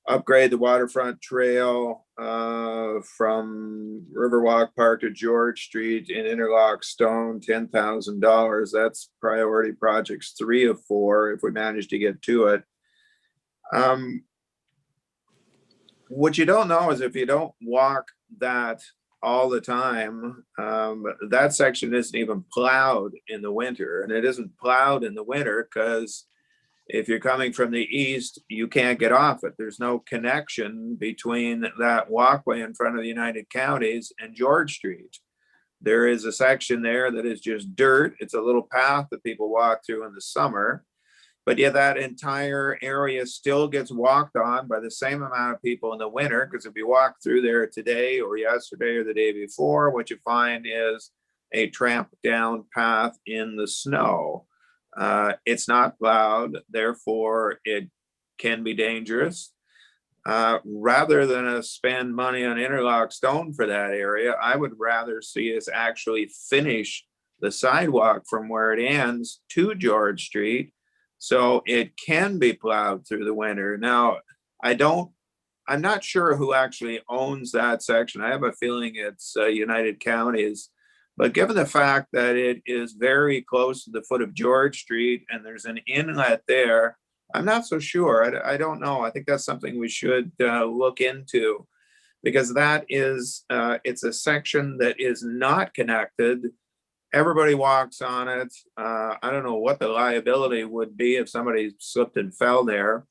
upgrade the waterfront trail from Riverwalk Park to George Street in Interlock Stone, $10,000. That's priority projects 3 of 4 if we manage to get to it. What you don't know is if you don't walk that all the time, that section isn't even plowed in the winter. And it isn't plowed in the winter because if you're coming from the east, you can't get off it. There's no connection between that walkway in front of the United Counties and George Street. There is a section there that is just dirt. It's a little path that people walk through in the summer. But yeah, that entire area still gets walked on by the same amount of people in the winter, because if you walk through there today or yesterday or the day before, what you find is a tramp down path in the snow. It's not plowed, therefore it can be dangerous. Rather than spend money on interlock stone for that area, I would rather see us actually finish the sidewalk from where it ends to George Street, so it can be plowed through the winter. Now, I'm not sure who actually owns that section. I have a feeling it's United Counties, but given the fact that it is very close to the foot of George Street and there's an inlet there, I'm not so sure. I don't know. I think that's something we should look into, because that is, it's a section that is not connected. Everybody walks on it. I don't know what the liability would be if somebody slipped and fell there,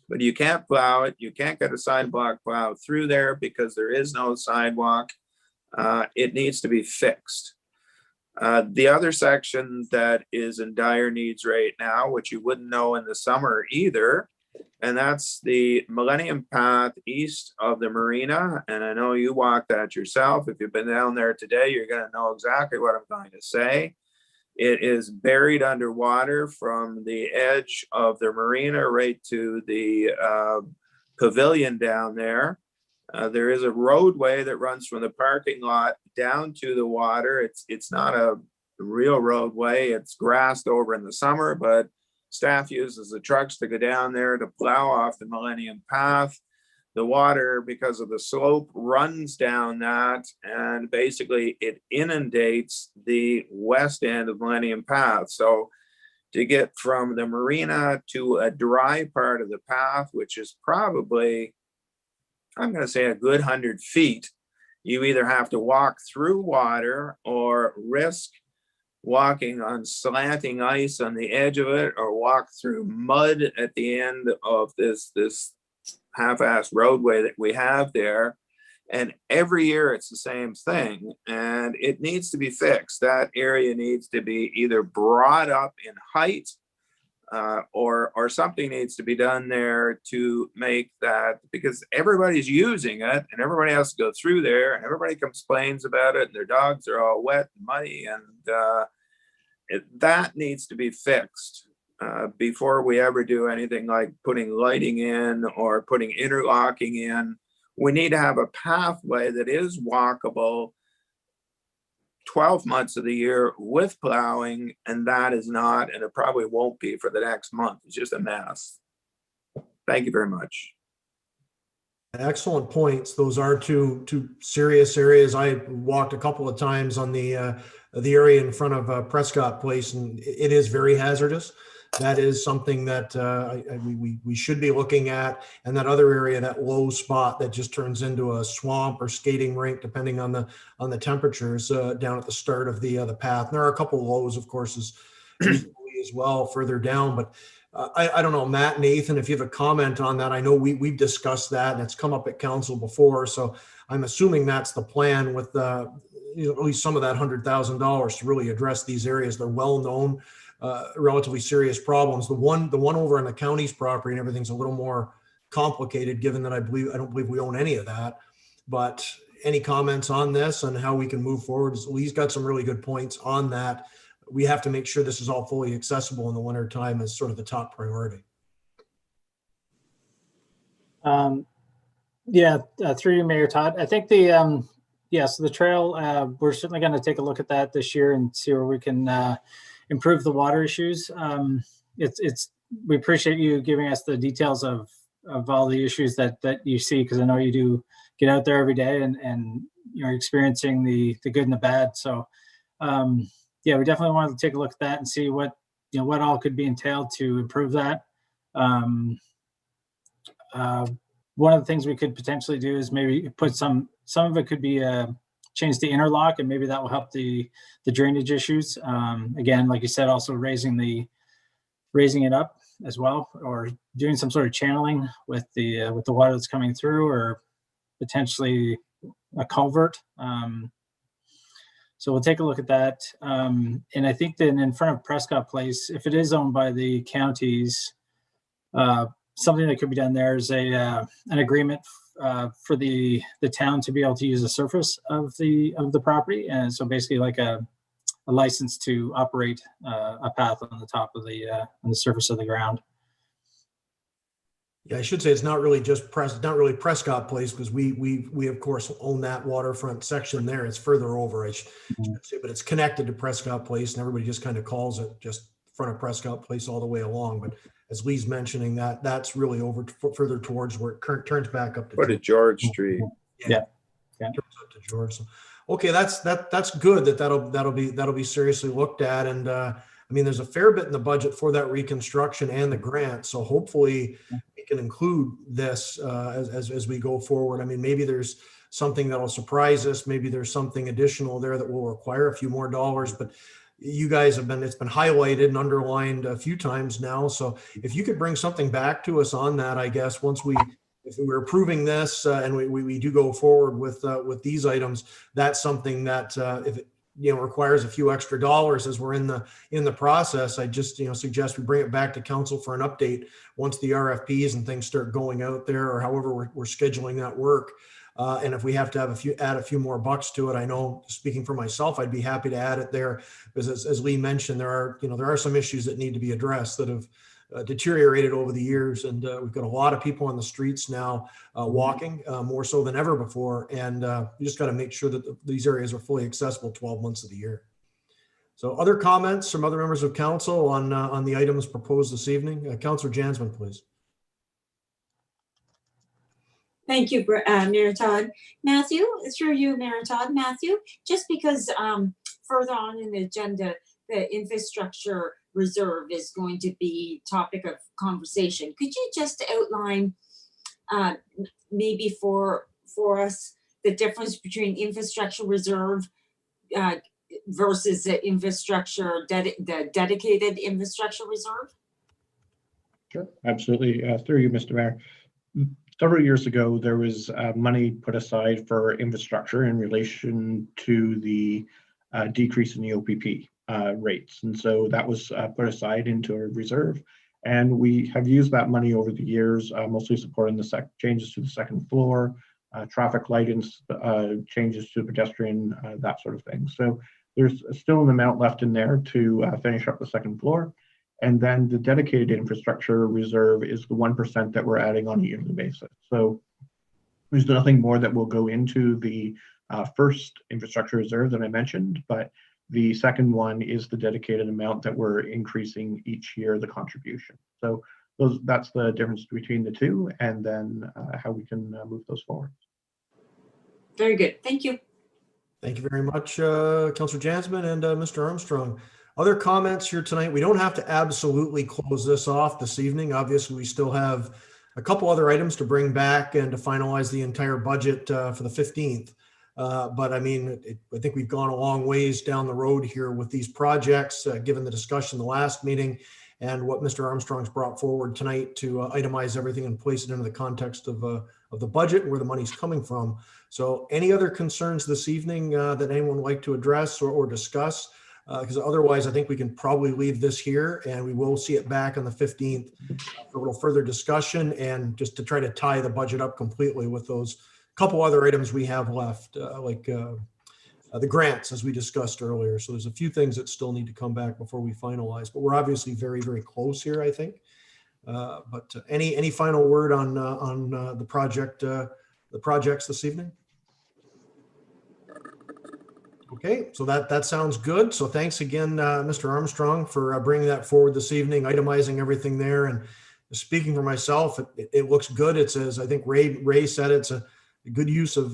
but you can't plow it. You can't get a sidewalk plowed through there because there is no sidewalk. It needs to be fixed. The other section that is in dire needs right now, which you wouldn't know in the summer either, and that's the Millennium Path east of the marina. And I know you walked that yourself. If you've been down there today, you're going to know exactly what I'm going to say. It is buried underwater from the edge of the marina right to the pavilion down there. There is a roadway that runs from the parking lot down to the water. It's not a real roadway. It's grassed over in the summer, but staff uses the trucks to go down there to plow off the Millennium Path. The water, because of the slope, runs down that, and basically it inundates the west end of Millennium Path. So to get from the marina to a dry part of the path, which is probably, I'm going to say, a good 100 feet, you either have to walk through water or risk walking on slanting ice on the edge of it, or walk through mud at the end of this half-assed roadway that we have there. And every year it's the same thing, and it needs to be fixed. That area needs to be either brought up in height, or something needs to be done there to make that, because everybody's using it and everybody has to go through there and everybody complains about it and their dogs are all wet and muddy, and that needs to be fixed before we ever do anything like putting lighting in or putting interlocking in. We need to have a pathway that is walkable 12 months of the year with plowing, and that is not, and it probably won't be for the next month. It's just a mess. Thank you very much. Excellent points. Those are two serious areas. I walked a couple of times on the area in front of Prescott Place, and it is very hazardous. That is something that we should be looking at. And that other area, that low spot that just turns into a swamp or skating rink, depending on the temperatures down at the start of the path. And there are a couple of lows, of course, as well further down. But I don't know, Matt, Nathan, if you have a comment on that. I know we've discussed that and it's come up at council before. So I'm assuming that's the plan with at least some of that $100,000 to really address these areas. They're well known. Relatively serious problems. The one over on the county's property and everything's a little more complicated, given that I don't believe we own any of that. But any comments on this and how we can move forward? Lee's got some really good points on that. We have to make sure this is all fully accessible in the winter time as sort of the top priority. Through you, Mayor Todd. I think so the trail, we're certainly going to take a look at that this year and see where we can improve the water issues. We appreciate you giving us the details of all the issues that you see, because I know you do get out there every day and you're experiencing the good and the bad. So we definitely wanted to take a look at that and see what all could be entailed to improve that. One of the things we could potentially do is maybe put some of it could be change the interlock, and maybe that will help the drainage issues. Again, like you said, also raising it up as well, or doing some sort of channeling with the water that's coming through, or potentially a culvert. So we'll take a look at that. And I think that in front of Prescott Place, if it is owned by the counties, something that could be done there is an agreement for the town to be able to use the surface of the property, and so basically like a license to operate a path on the top of on the surface of the ground. Yeah, I should say it's not really Prescott Place, because we of course own that waterfront section there. It's further over, I should say, but it's connected to Prescott Place, and everybody just kind of calls it just front of Prescott Place all the way along. But as Lee's mentioning, that's really over further towards where it turns back up to George Street. Yeah. Turns up to George. So, okay, that's good. That'll be seriously looked at. And I mean, there's a fair bit in the budget for that reconstruction and the grant. So hopefully we can include this as we go forward. I mean, maybe there's something that'll surprise us. Maybe there's something additional there that will require a few more dollars, but you guys it's been highlighted and underlined a few times now. So if you could bring something back to us on that, I guess, if we're approving this and we do go forward with these items, that's something that if it requires a few extra dollars as we're in the process, I just suggest we bring it back to council for an update once the RFPs and things start going out there, or however we're scheduling that work. And if we have to add a few more bucks to it, I know, speaking for myself, I'd be happy to add it there, because as Lee mentioned, there are some issues that need to be addressed that have deteriorated over the years, and we've got a lot of people on the streets now walking more so than ever before, and we just got to make sure that these areas are fully accessible 12 months of the year. So, other comments from other members of council on the items proposed this evening? Councillor Jansman, please. Thank you, Mayor Todd. Matthew, through you, Mayor Todd. Matthew, just because further on in the agenda, the infrastructure reserve is going to be topic of conversation. Could you just outline maybe for us the difference between infrastructure reserve versus the infrastructure, the dedicated infrastructure reserve? Sure, absolutely. Through you, Mr. Mayor. Several years ago, there was money put aside for infrastructure in relation to the decrease in the OPP rates. And so that was put aside into a reserve. And we have used that money over the years, mostly supporting the changes to the second floor, traffic light changes to pedestrian, that sort of thing. So there's still an amount left in there to finish up the second floor. And then the dedicated infrastructure reserve is the 1% that we're adding on a yearly basis. So there's nothing more that will go into the first infrastructure reserve that I mentioned, but the second one is the dedicated amount that we're increasing each year, the contribution. So that's the difference between the two, and then how we can move those forward. Very good. Thank you. Thank you very much, Councillor Jansman and Mr. Armstrong. Other comments here tonight? We don't have to absolutely close this off this evening. Obviously, we still have a couple other items to bring back and to finalize the entire budget for the 15th. But I mean, I think we've gone a long ways down the road here with these projects, given the discussion the last meeting and what Mr. Armstrong's brought forward tonight to itemize everything and place it into the context of the budget and where the money's coming from. So any other concerns this evening that anyone would like to address or discuss? Because otherwise, I think we can probably leave this here, and we will see it back on the 15th for a little further discussion and just to try to tie the budget up completely with those couple other items we have left, like the grants, as we discussed earlier. So there's a few things that still need to come back before we finalize, but we're obviously very, very close here, I think. But any final word on the projects this evening? Okay, so that sounds good. So thanks again, Mr. Armstrong, for bringing that forward this evening, itemizing everything there. And speaking for myself, it looks good. It's, as I think Ray said, it's a good use of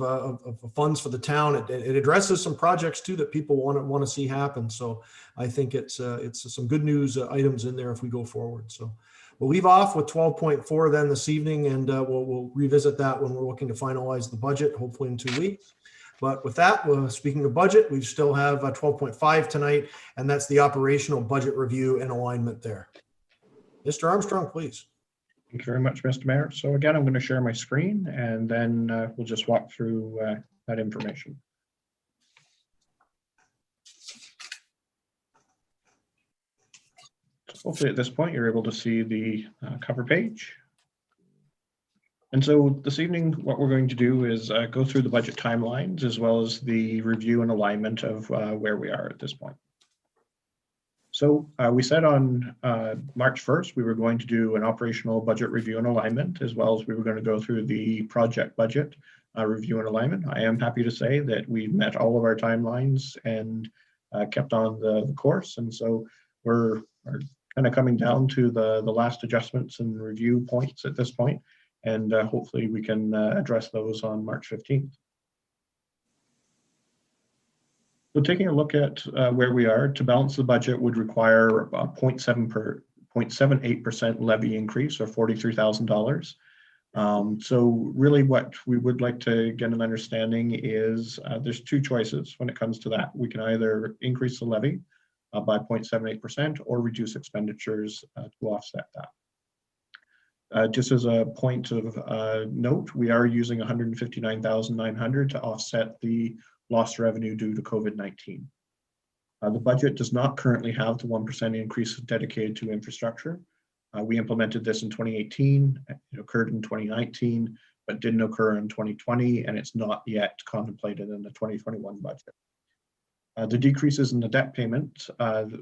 funds for the town. It addresses some projects too that people want to see happen. So I think it's some good news items in there if we go forward. So we'll leave off with 12.4 then this evening, and we'll revisit that when we're looking to finalize the budget, hopefully in 2 weeks. But with that, speaking of budget, we still have 12.5 tonight, and that's the operational budget review and alignment there. Mr. Armstrong, please. Thank you very much, Mr. Mayor. So again, I'm going to share my screen, and then we'll just walk through that information. So hopefully at this point, you're able to see the cover page. And so this evening, what we're going to do is go through the budget timelines as well as the review and alignment of where we are at this point. So we said on March 1st, we were going to do an operational budget review and alignment, as well as we were going to go through the project budget review and alignment. I am happy to say that we've met all of our timelines and kept on the course. And so we're kind of coming down to the last adjustments and review points at this point. And hopefully we can address those on March 15th. So taking a look at where we are, to balance the budget would require a 0.78% levy increase, or $43,000. So really what we would like to get an understanding is there's two choices when it comes to that. We can either increase the levy by 0.78% or reduce expenditures to offset that. Just as a point of note, we are using $159,900 to offset the lost revenue due to COVID-19. The budget does not currently have the 1% increase dedicated to infrastructure. We implemented this in 2018, it occurred in 2019, but didn't occur in 2020, and it's not yet contemplated in the 2021 budget. The decreases in the debt payment,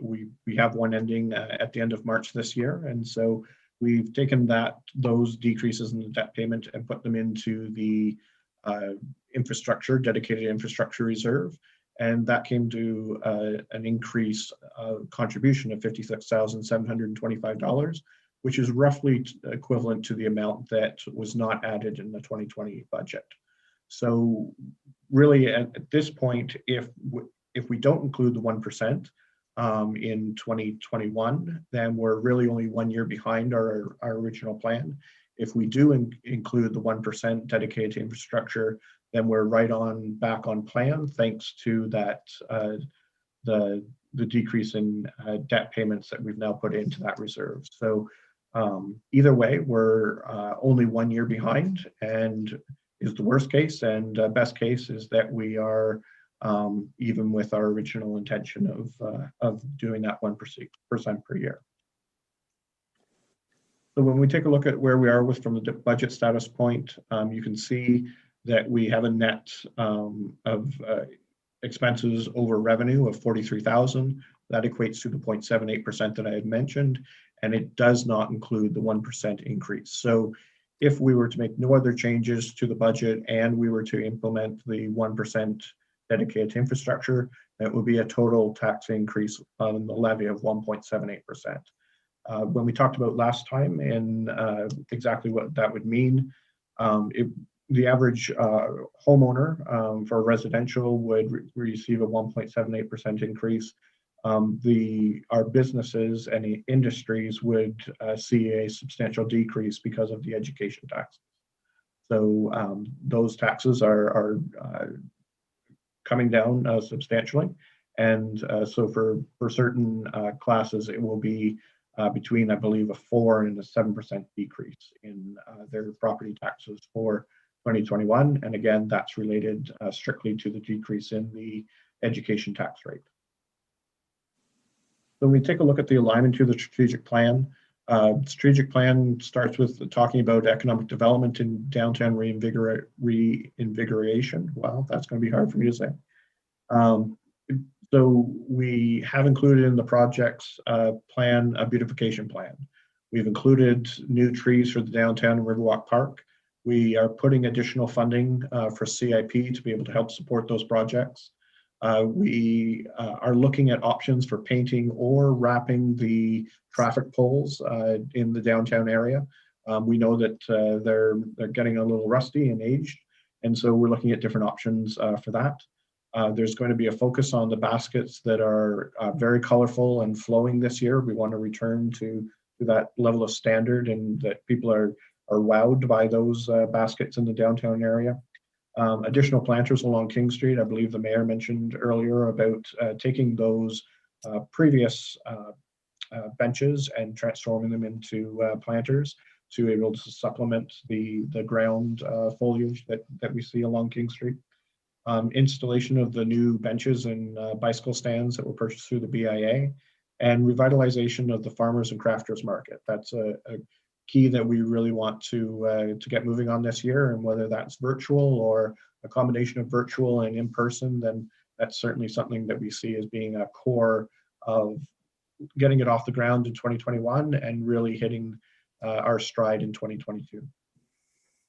we have one ending at the end of March this year, and so we've taken those decreases in the debt payment and put them into the dedicated infrastructure reserve. And that came to an increase contribution of $56,725, which is roughly equivalent to the amount that was not added in the 2020 budget. So really at this point, if we don't include the 1%, in 2021, then we're really only 1 year behind our original plan. If we do include the 1% dedicated to infrastructure, then we're back on plan, thanks to that the decrease in debt payments that we've now put into that reserve. So either way, we're only 1 year behind, and is the worst case, and best case is that we are even with our original intention of doing that 1% per year. So when we take a look at where we are with from the budget status point, you can see that we have a net of expenses over revenue of 43,000. That equates to the 0.78% that I had mentioned, and it does not include the 1% increase. So if we were to make no other changes to the budget and we were to implement the 1% dedicated to infrastructure, that would be a total tax increase on the levy of 1.78%. When we talked about last time and exactly what that would mean, the average homeowner for residential would receive a 1.78% increase. Our businesses and the industries would see a substantial decrease because of the education taxes. So those taxes are coming down substantially. And so for certain classes, it will be between, I believe, a 4 and a 7% decrease in their property taxes for 2021. And again, that's related strictly to the decrease in the education tax rate. So when we take a look at the alignment to the strategic plan, strategic plan starts with talking about economic development and downtown reinvigoration. Wow, that's going to be hard for me to say. So we have included in the project's plan a beautification plan. We've included new trees for the downtown and Riverwalk Park. We are putting additional funding for CIP to be able to help support those projects. We are looking at options for painting or wrapping the traffic poles in the downtown area. We know that they're getting a little rusty and aged, and so we're looking at different options for that. There's going to be a focus on the baskets that are very colorful and flowing this year. We want to return to that level of standard and that people are wowed by those baskets in the downtown area. Additional planters along King Street. I believe the mayor mentioned earlier about taking those previous benches and transforming them into planters to be able to supplement the ground foliage that we see along King Street. Installation of the new benches and bicycle stands that were purchased through the BIA, and revitalization of the farmers and crafters market. That's a key that we really want to get moving on this year, and whether that's virtual or a combination of virtual and in person, then that's certainly something that we see as being a core of getting it off the ground in 2021 and really hitting our stride in 2022.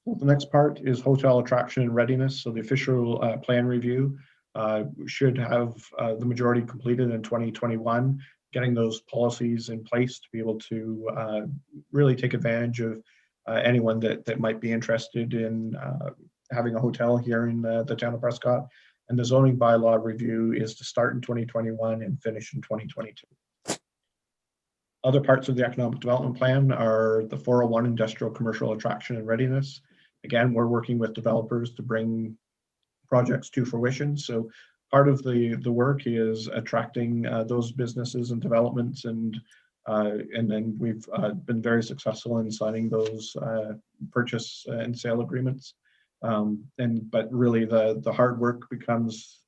The next part is hotel attraction and readiness. So the official plan review should have the majority completed in 2021, getting those policies in place to be able to really take advantage of anyone that might be interested in having a hotel here in the town of Prescott. And the zoning bylaw review is to start in 2021 and finish in 2022. Other parts of the economic development plan are the 401 industrial commercial attraction and readiness. Again, we're working with developers to bring projects to fruition. So part of the work is attracting those businesses and developments, and then we've been very successful in signing those purchase and sale agreements. But really the hard work becomes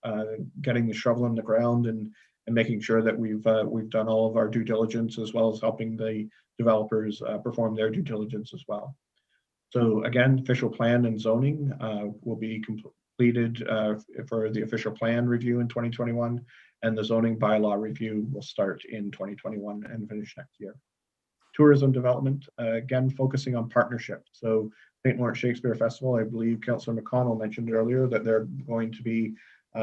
getting the shovel in the ground and making sure that we've done all of our due diligence, as well as helping the developers perform their due diligence as well. So again, official plan and zoning will be completed for the official plan review in 2021, and the zoning bylaw review will start in 2021 and finish next year. Tourism development, again, focusing on partnerships. So St. Lawrence Shakespeare Festival, I believe Councillor McConnell mentioned earlier that they're going to be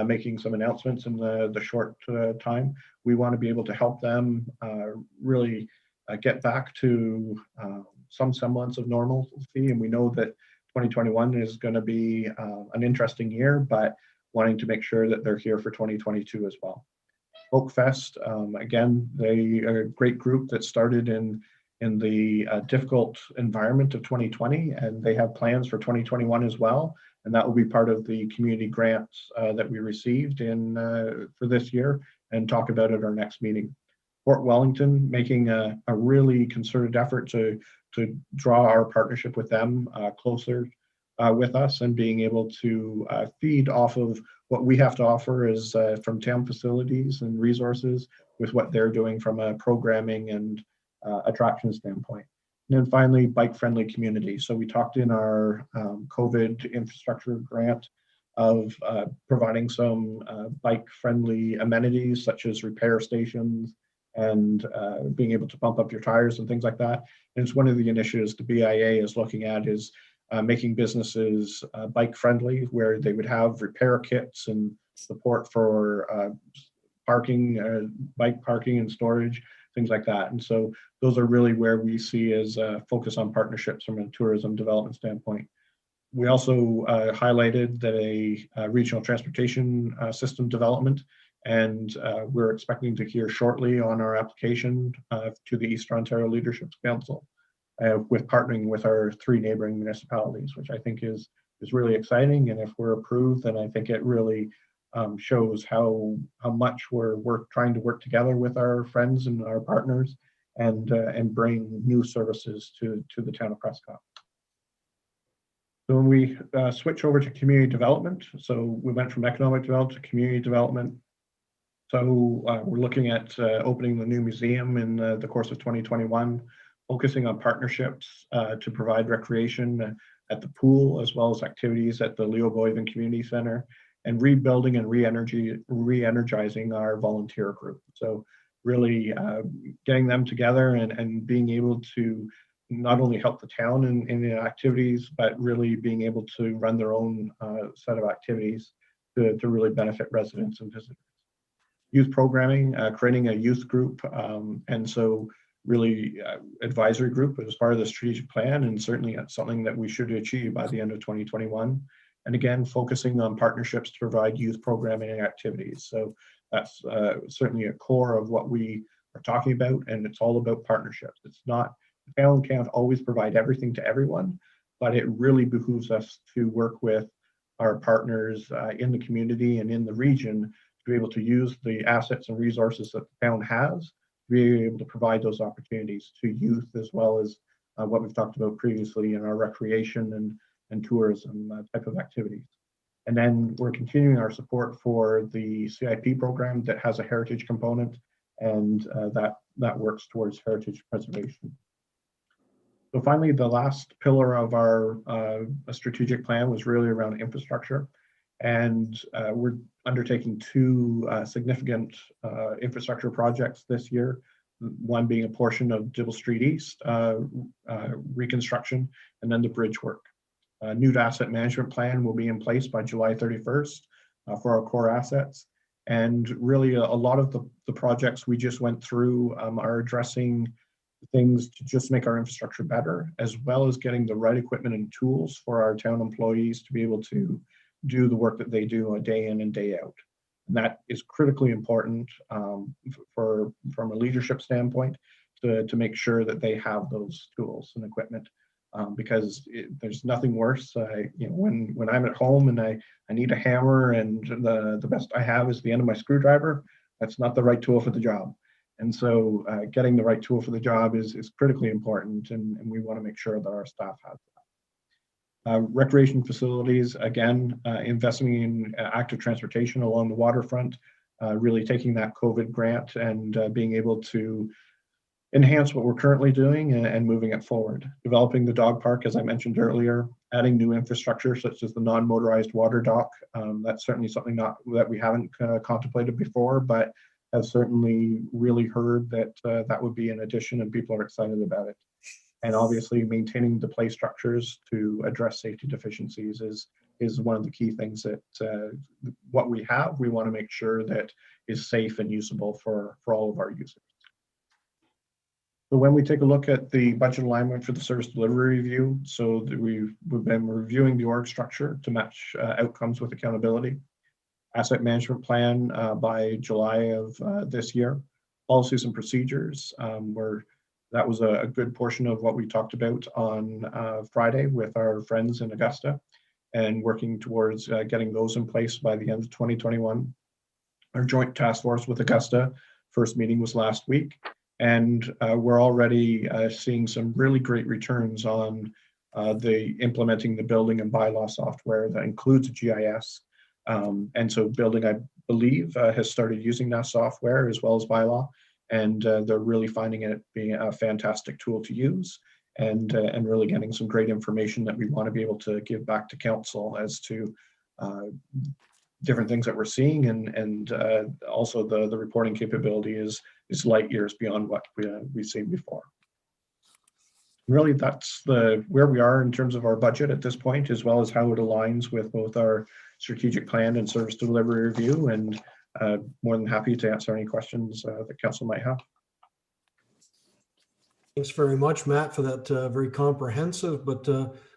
making some announcements in the short time. We want to be able to help them really get back to some semblance of normalcy, and we know that 2021 is going to be an interesting year, but wanting to make sure that they're here for 2022 as well. Folk Fest, again, they are a great group that started in the difficult environment of 2020, and they have plans for 2021 as well, and that will be part of the community grants that we received for this year, and talk about at our next meeting. Fort Wellington making a really concerted effort to draw our partnership with them closer with us, and being able to feed off of what we have to offer is from town facilities and resources with what they're doing from a programming and attraction standpoint. And then finally, bike-friendly community. So we talked in our COVID infrastructure grant of providing some bike-friendly amenities such as repair stations and being able to pump up your tires and things like that. And it's one of the initiatives the BIA is looking at is making businesses bike-friendly, where they would have repair kits and support for parking, bike parking and storage, things like that. And so those are really where we see as a focus on partnerships from a tourism development standpoint. We also highlighted that a regional transportation system development, and we're expecting to hear shortly on our application to the Eastern Ontario Leadership Council with partnering with our 3 neighboring municipalities, which I think is really exciting. And if we're approved, then I think it really shows how much we're trying to work together with our friends and our partners and bring new services to the town of Prescott. So when we switch over to community development, so we went from economic development to community development. So we're looking at opening the new museum in the course of 2021, focusing on partnerships to provide recreation at the pool, as well as activities at the Leo Boyven Community Center, and rebuilding and re-energizing our volunteer group. So really getting them together and being able to not only help the town in the activities, but really being able to run their own set of activities to really benefit residents and visitors. Youth programming, creating a youth group, and so really advisory group as part of the strategic plan, and certainly that's something that we should achieve by the end of 2021. And again, focusing on partnerships to provide youth programming and activities. So that's certainly a core of what we are talking about, and it's all about partnerships. It's not, the town can't always provide everything to everyone, but it really behooves us to work with our partners in the community and in the region to be able to use the assets and resources that the town has, to be able to provide those opportunities to youth, as well as what we've talked about previously in our recreation and tourism type of activities. And then we're continuing our support for the CIP program that has a heritage component, and that works towards heritage preservation. So finally, the last pillar of our strategic plan was really around infrastructure. And we're undertaking 2 significant infrastructure projects this year, one being a portion of Dibble Street East reconstruction, and then the bridge work. A new asset management plan will be in place by July 31st for our core assets. And really a lot of the projects we just went through are addressing things to just make our infrastructure better, as well as getting the right equipment and tools for our town employees to be able to do the work that they do a day in and day out. And that is critically important from a leadership standpoint to make sure that they have those tools and equipment. Because there's nothing worse. When I'm at home and I need a hammer and the best I have is the end of my screwdriver, that's not the right tool for the job. And so getting the right tool for the job is critically important, and we want to make sure that our staff has that. Recreation facilities, again, investing in active transportation along the waterfront, really taking that COVID grant and being able to enhance what we're currently doing and moving it forward. Developing the dog park, as I mentioned earlier, adding new infrastructure such as the non-motorized water dock. That's certainly something that we haven't contemplated before, but have certainly really heard that that would be an addition, and people are excited about it. And obviously maintaining the play structures to address safety deficiencies is one of the key things that what we have, we want to make sure that is safe and usable for all of our users. So when we take a look at the budget alignment for the service delivery review, so we've been reviewing the org structure to match outcomes with accountability. Asset management plan by July of this year. Policies and procedures, that was a good portion of what we talked about on Friday with our friends in Augusta, and working towards getting those in place by the end of 2021. our joint task force with Augusta. First meeting was last week, and we're already seeing some really great returns on the implementing the building and bylaw software that includes GIS. And so building, I believe, has started using that software as well as bylaw, and they're really finding it being a fantastic tool to use, and really getting some great information that we want to be able to give back to council as to different things that we're seeing, and also the reporting capability is light years beyond what we've seen before. Really, that's where we are in terms of our budget at this point, as well as how it aligns with both our strategic plan and service delivery review, and more than happy to answer any questions that council might have. Thanks very much, Matt, for that very comprehensive, but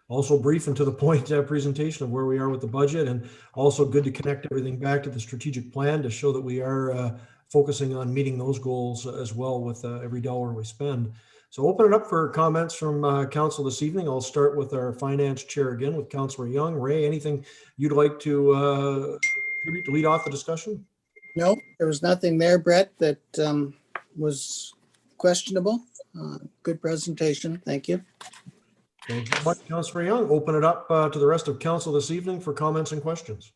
also brief and to the point presentation of where we are with the budget, and also good to connect everything back to the strategic plan to show that we are focusing on meeting those goals as well with every dollar we spend. So open it up for comments from council this evening. I'll start with our finance chair again with Councillor Young. Ray, anything you'd like to contribute to lead off the discussion? No, there was nothing there, Brett, that was questionable. Good presentation. Thank you. Thank you very much, Councillor Young. Open it up to the rest of council this evening for comments and questions.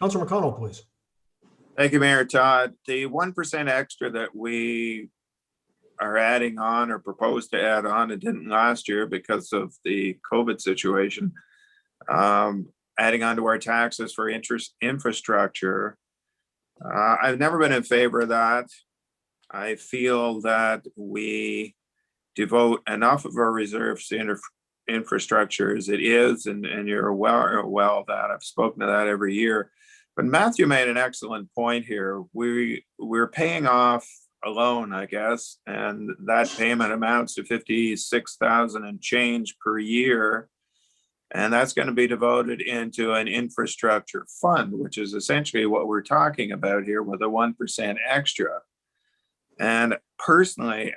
Councillor McConnell, please. Thank you, Mayor Todd. The 1% extra that we are adding on or proposed to add on, it didn't last year because of the COVID situation. Adding on to our taxes for infrastructure. I've never been in favor of that. I feel that we devote enough of our reserves to infrastructure as it is, and you're aware of that. I've spoken to that every year. But Matthew made an excellent point here. We're paying off a loan, I guess, and that payment amounts to $56,000 and change per year. And that's going to be devoted into an infrastructure fund, which is essentially what we're talking about here with a 1% extra. And personally,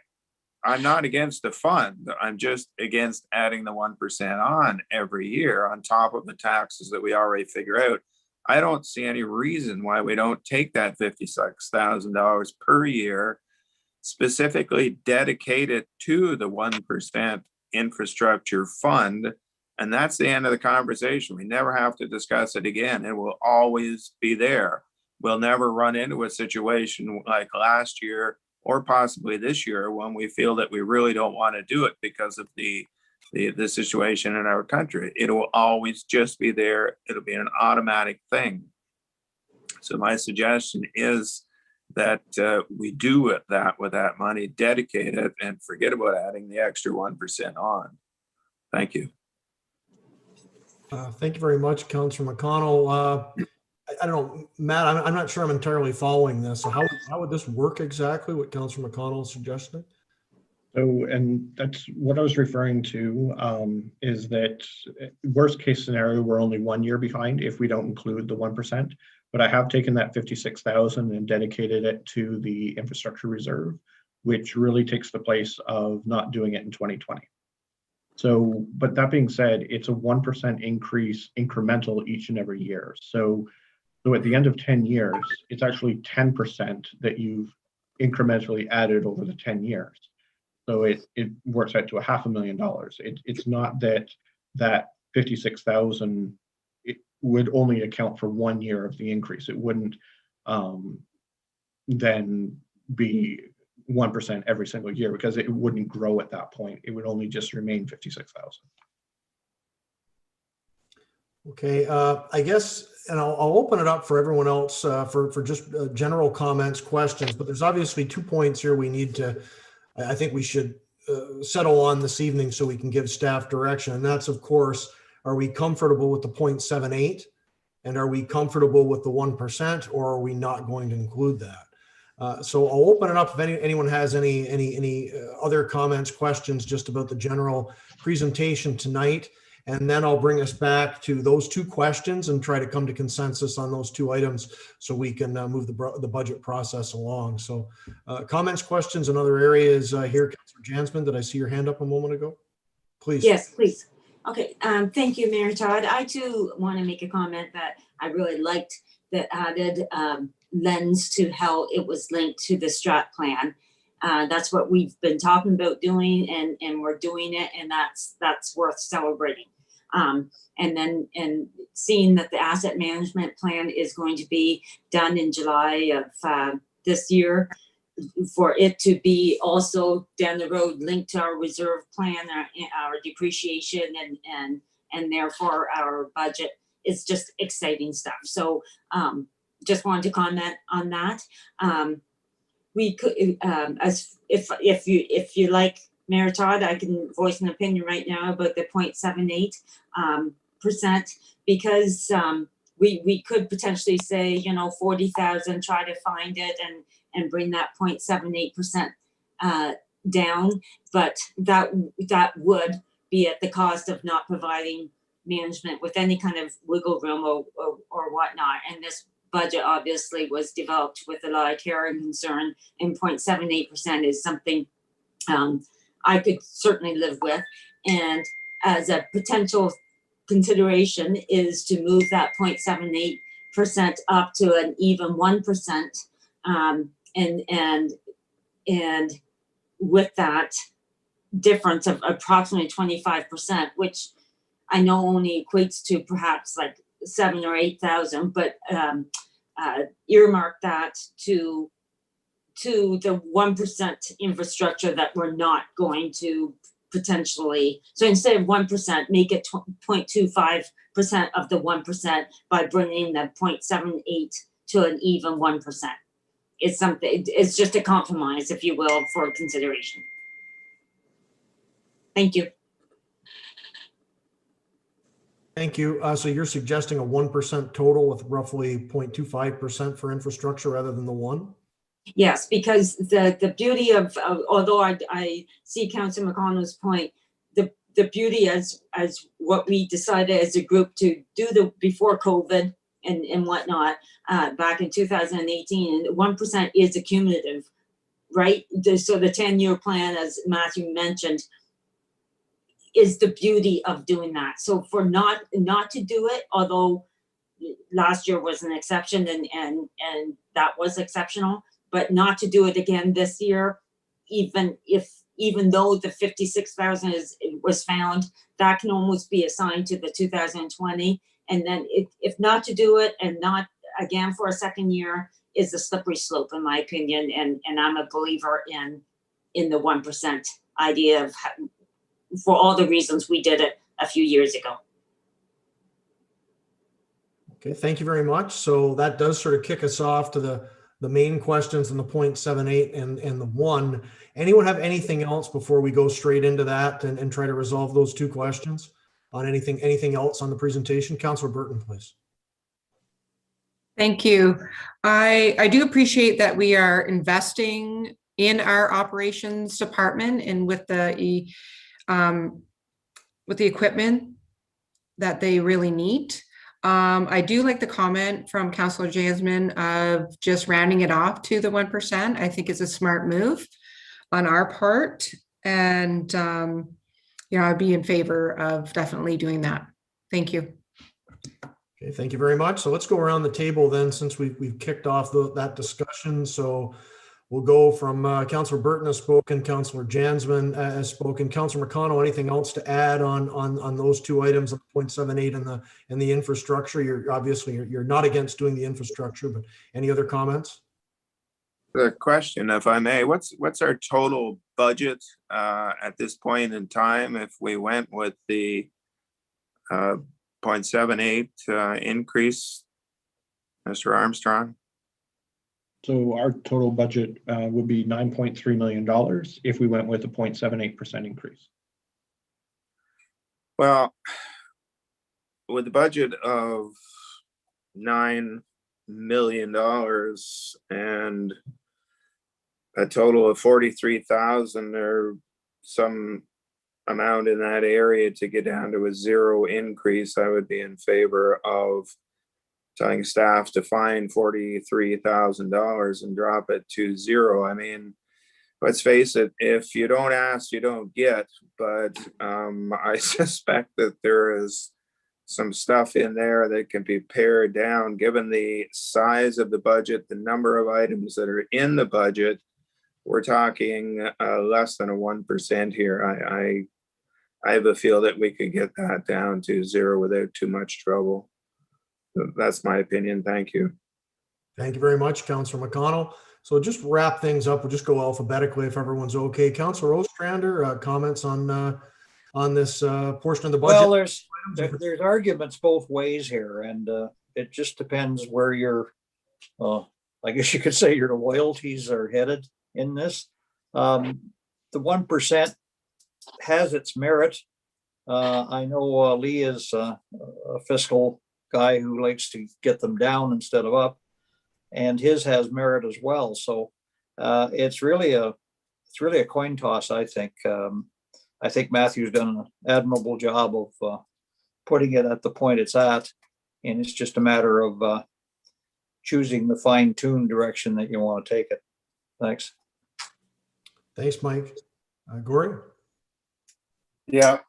I'm not against the fund. I'm just against adding the 1% on every year on top of the taxes that we already figure out. I don't see any reason why we don't take that $56,000 per year, specifically dedicated to the 1% infrastructure fund. And that's the end of the conversation. We never have to discuss it again. It will always be there. We'll never run into a situation like last year or possibly this year when we feel that we really don't want to do it because of the situation in our country. It will always just be there. It'll be an automatic thing. So my suggestion is that we do it with that money, dedicate it, and forget about adding the extra 1% on. Thank you. Thank you very much, Councillor McConnell. I don't know, Matt, I'm not sure I'm entirely following this. So how would this work exactly, what Councillor McConnell is suggesting? So, and that's what I was referring to, is that worst case scenario, we're only 1 year behind if we don't include the 1%. But I have taken that 56,000 and dedicated it to the infrastructure reserve, which really takes the place of not doing it in 2020. So, but that being said, it's a 1% increase incremental each and every year. So at the end of 10 years, it's actually 10% that you've incrementally added over the 10 years. So it works out to $500,000. It's not that 56,000 it would only account for 1 year of the increase. It wouldn't then be 1% every single year because it wouldn't grow at that point. It would only just remain 56,000. Okay, I guess, and I'll open it up for everyone else for just general comments, questions, but there's obviously 2 points here we need to, I think we should settle on this evening so we can give staff direction. And that's, of course, are we comfortable with the 0.78? And are we comfortable with the 1%, or are we not going to include that? So I'll open it up if anyone has any other comments, questions just about the general presentation tonight. And then I'll bring us back to those 2 questions and try to come to consensus on those 2 items so we can move the budget process along. So comments, questions in other areas here. Councillor Jansman, did I see your hand up a moment ago? Please. Yes, please. Okay, thank you, Mayor Todd. I too want to make a comment that I really liked that added lens to how it was linked to the strat plan. That's what we've been talking about doing, and we're doing it, and that's worth celebrating. And seeing that the asset management plan is going to be done in July of this year, for it to be also down the road linked to our reserve plan, our depreciation, and therefore our budget, is just exciting stuff. So just wanted to comment on that. We could, as if you like, Mayor Todd, I can voice an opinion right now about the 0.78%, because we could potentially say, 40,000, try to find it and bring that 0.78% down, but that would be at the cost of not providing management with any kind of wiggle room or whatnot. And this budget obviously was developed with a lot of care and concern, and 0.78% is something I could certainly live with. And as a potential consideration is to move that 0.78% up to an even 1%, and with that difference of approximately 25%, which I know only equates to perhaps like 7,000 or 8,000, but earmark that to the 1% infrastructure that we're not going to potentially. So instead of 1%, make it 0.25% of the 1% by bringing the 0.78 to an even 1%. It's something. It's just a compromise, if you will, for consideration. Thank you. Thank you. So you're suggesting a 1% total with roughly 0.25% for infrastructure rather than the 1%? Yes, because the beauty of although I see Councillor McConnell's point, the beauty as what we decided as a group to do before COVID and whatnot back in 2018, 1% is accumulative, right? So the 10-year plan, as Matthew mentioned, is the beauty of doing that. So for not to do it, although last year was an exception and that was exceptional, but not to do it again this year, even though the 56,000 was found, that can almost be assigned to the 2020. And then if not to do it and not again for a second year is a slippery slope, in my opinion. And I'm a believer in the 1% idea of for all the reasons we did it a few years ago. Okay, thank you very much. So that does sort of kick us off to the main questions on the 0.78 and the 1. Anyone have anything else before we go straight into that and try to resolve those two questions on anything else on the presentation? Councillor Burton, please. Thank you. I do appreciate that we are investing in our operations department and with the equipment that they really need. I do like the comment from Councillor Jasmine of just rounding it off to the 1%. I think it's a smart move on our part. And, I'd be in favor of definitely doing that. Thank you. Okay, thank you very much. So let's go around the table then, since we've kicked off that discussion. So we'll go from Councillor Burton has spoken, Councillor Jasmine has spoken. Councillor McConnell, anything else to add on those two items, 0.78 and the infrastructure? You're obviously not against doing the infrastructure, but any other comments? The question, if I may, what's our total budget at this point in time if we went with the 0.78 increase, Mr. Armstrong? So our total budget would be $9.3 million if we went with a 0.78% increase. Well, with a budget of $9 million and a total of 43,000 or some amount in that area to get down to a zero increase, I would be in favor of telling staff to find $43,000 and drop it to zero. I mean, let's face it, if you don't ask, you don't get. But I suspect that there is some stuff in there that can be pared down, given the size of the budget, the number of items that are in the budget. We're talking less than a 1% here. I have a feel that we could get that down to 0 without too much trouble. That's my opinion. Thank you. Thank you very much, Councillor McConnell. So just wrap things up. We'll just go alphabetically if everyone's okay. Councillor Ostrander, comments on this portion of the budget? Well, there's arguments both ways here, and it just depends where your, I guess you could say your loyalties are headed in this. The 1% has its merit. I know Lee is a fiscal guy who likes to get them down instead of up, and his has merit as well. So it's really a coin toss, I think. I think Matthew's done an admirable job of putting it at the point it's at, and it's just a matter of choosing the fine-tuned direction that you want to take it. Thanks. Thanks, Mike. Gory? Yeah.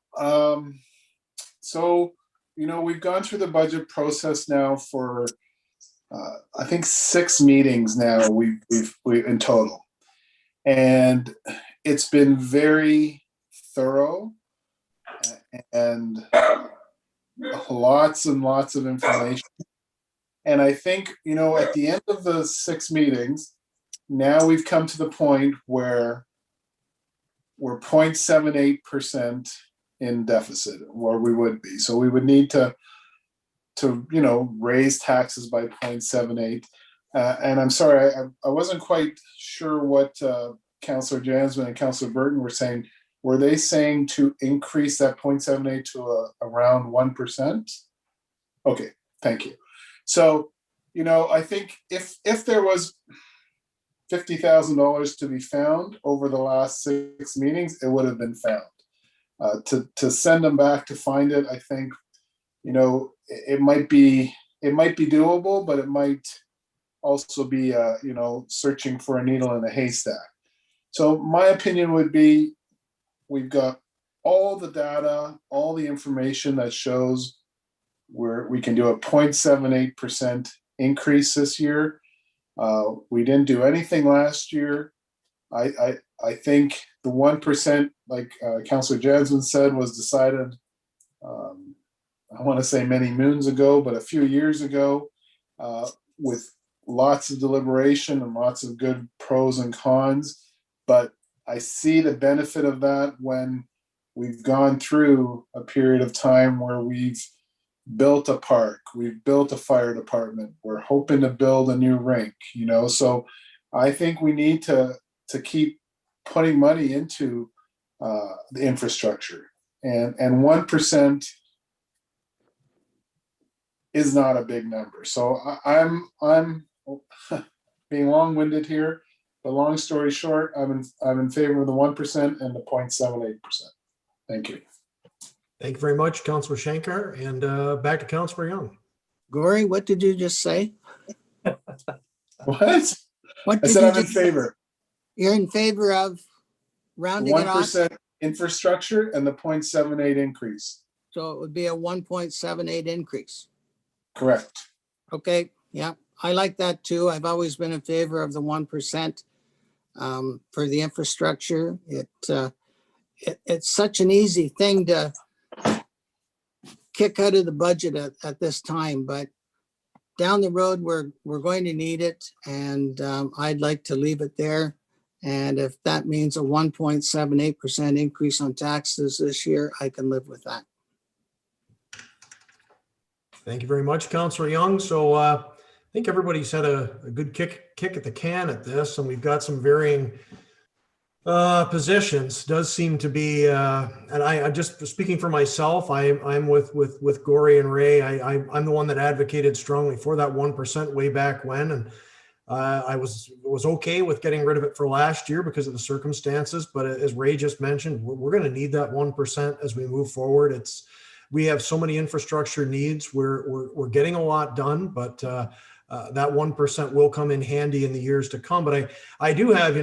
So, we've gone through the budget process now for, I think 6 meetings now we've in total. And it's been very thorough and lots and lots of information. And I think, at the end of the 6 meetings, now we've come to the point where we're 0.78% in deficit, where we would be. So we would need to raise taxes by 0.78. And I'm sorry, I wasn't quite sure what Councillor Jansman and Councillor Burton were saying. Were they saying to increase that 0.78 to around 1%? Okay, thank you. So, I think if there was $50,000 to be found over the last 6 meetings, it would have been found. To send them back to find it, I think, it might be doable, but it might also be, searching for a needle in a haystack. So my opinion would be, we've got all the data, all the information that shows where we can do a 0.78% increase this year. We didn't do anything last year. I think the 1%, like Councillor Jasmine said, was decided, I want to say many moons ago, but a few years ago, with lots of deliberation and lots of good pros and cons. But I see the benefit of that when we've gone through a period of time where we've built a park, we've built a fire department, we're hoping to build a new rink, so I think we need to keep putting money into the infrastructure, and 1% is not a big number. So I'm being long-winded here, but long story short, I'm in favor of the 1% and the 0.78%. Thank you. Thank you very much, Councillor Shankar, and back to Councillor Young. Gory, what did you just say? What? What I did said you I'm in just favor. You're in favor of rounding it off? 1% infrastructure and the 0.78 increase. So it would be a 1.78 increase. Correct. Okay, yeah, I like that too. I've always been in favor of the 1% for the infrastructure. It's such an easy thing to kick out of the budget at this time, but down the road, we're going to need it, and I'd like to leave it there. And if that means a 1.78% increase on taxes this year, I can live with that. Thank you very much, Councillor Young. So I think everybody's had a good kick at the can at this, and we've got some varying positions. Does seem to be, and I just speaking for myself, I'm with Gory and Ray. I'm the one that advocated strongly for that 1% way back when, and I was okay with getting rid of it for last year because of the circumstances. But as Ray just mentioned, we're going to need that 1% as we move forward. We have so many infrastructure needs. We're getting a lot done, but that 1% will come in handy in the years to come. But I do have,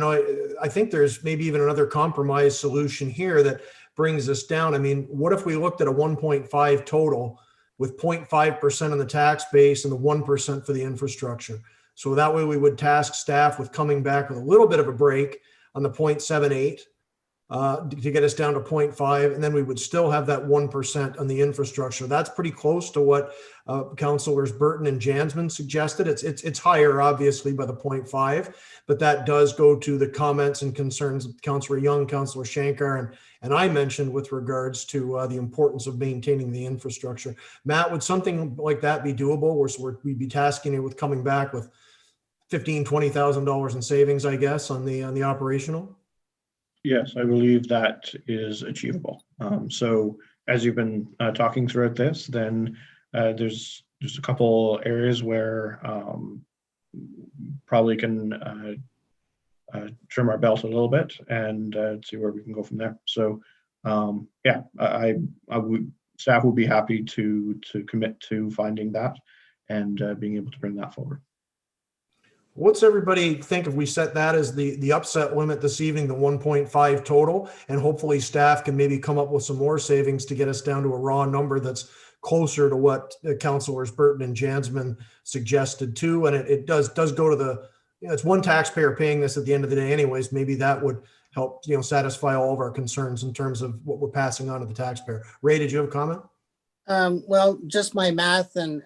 I think there's maybe even another compromise solution here that brings us down. I mean, what if we looked at a 1.5 total with 0.5% on the tax base and the 1% for the infrastructure. So that way we would task staff with coming back with a little bit of a break on the 0.78 to get us down to 0.5, and then we would still have that 1% on the infrastructure. That's pretty close to what Councilors Burton and Jansman suggested. It's higher, obviously, by the 0.5, but that does go to the comments and concerns of Councilor Young, Councilor Shankar, and I mentioned with regards to the importance of maintaining the infrastructure. Matt, would something like that be doable? We'd be tasking you with coming back with $15,000, $20,000 in savings, I guess, on the operational? Yes, I believe that is achievable. So as you've been talking throughout this, then there's just a couple areas where probably can trim our belt a little bit and see where we can go from there. So yeah, I would, staff would be happy to commit to finding that and being able to bring that forward. What's everybody think if we set that as the upset limit this evening, the 1.5 total, and hopefully staff can maybe come up with some more savings to get us down to a raw number that's closer to what Councilors Burton and Jansman suggested too. And it does go to the, it's one taxpayer paying this at the end of the day anyways. Maybe that would help, satisfy all of our concerns in terms of what we're passing on to the taxpayer. Ray, did you have a comment? Well, just my math, and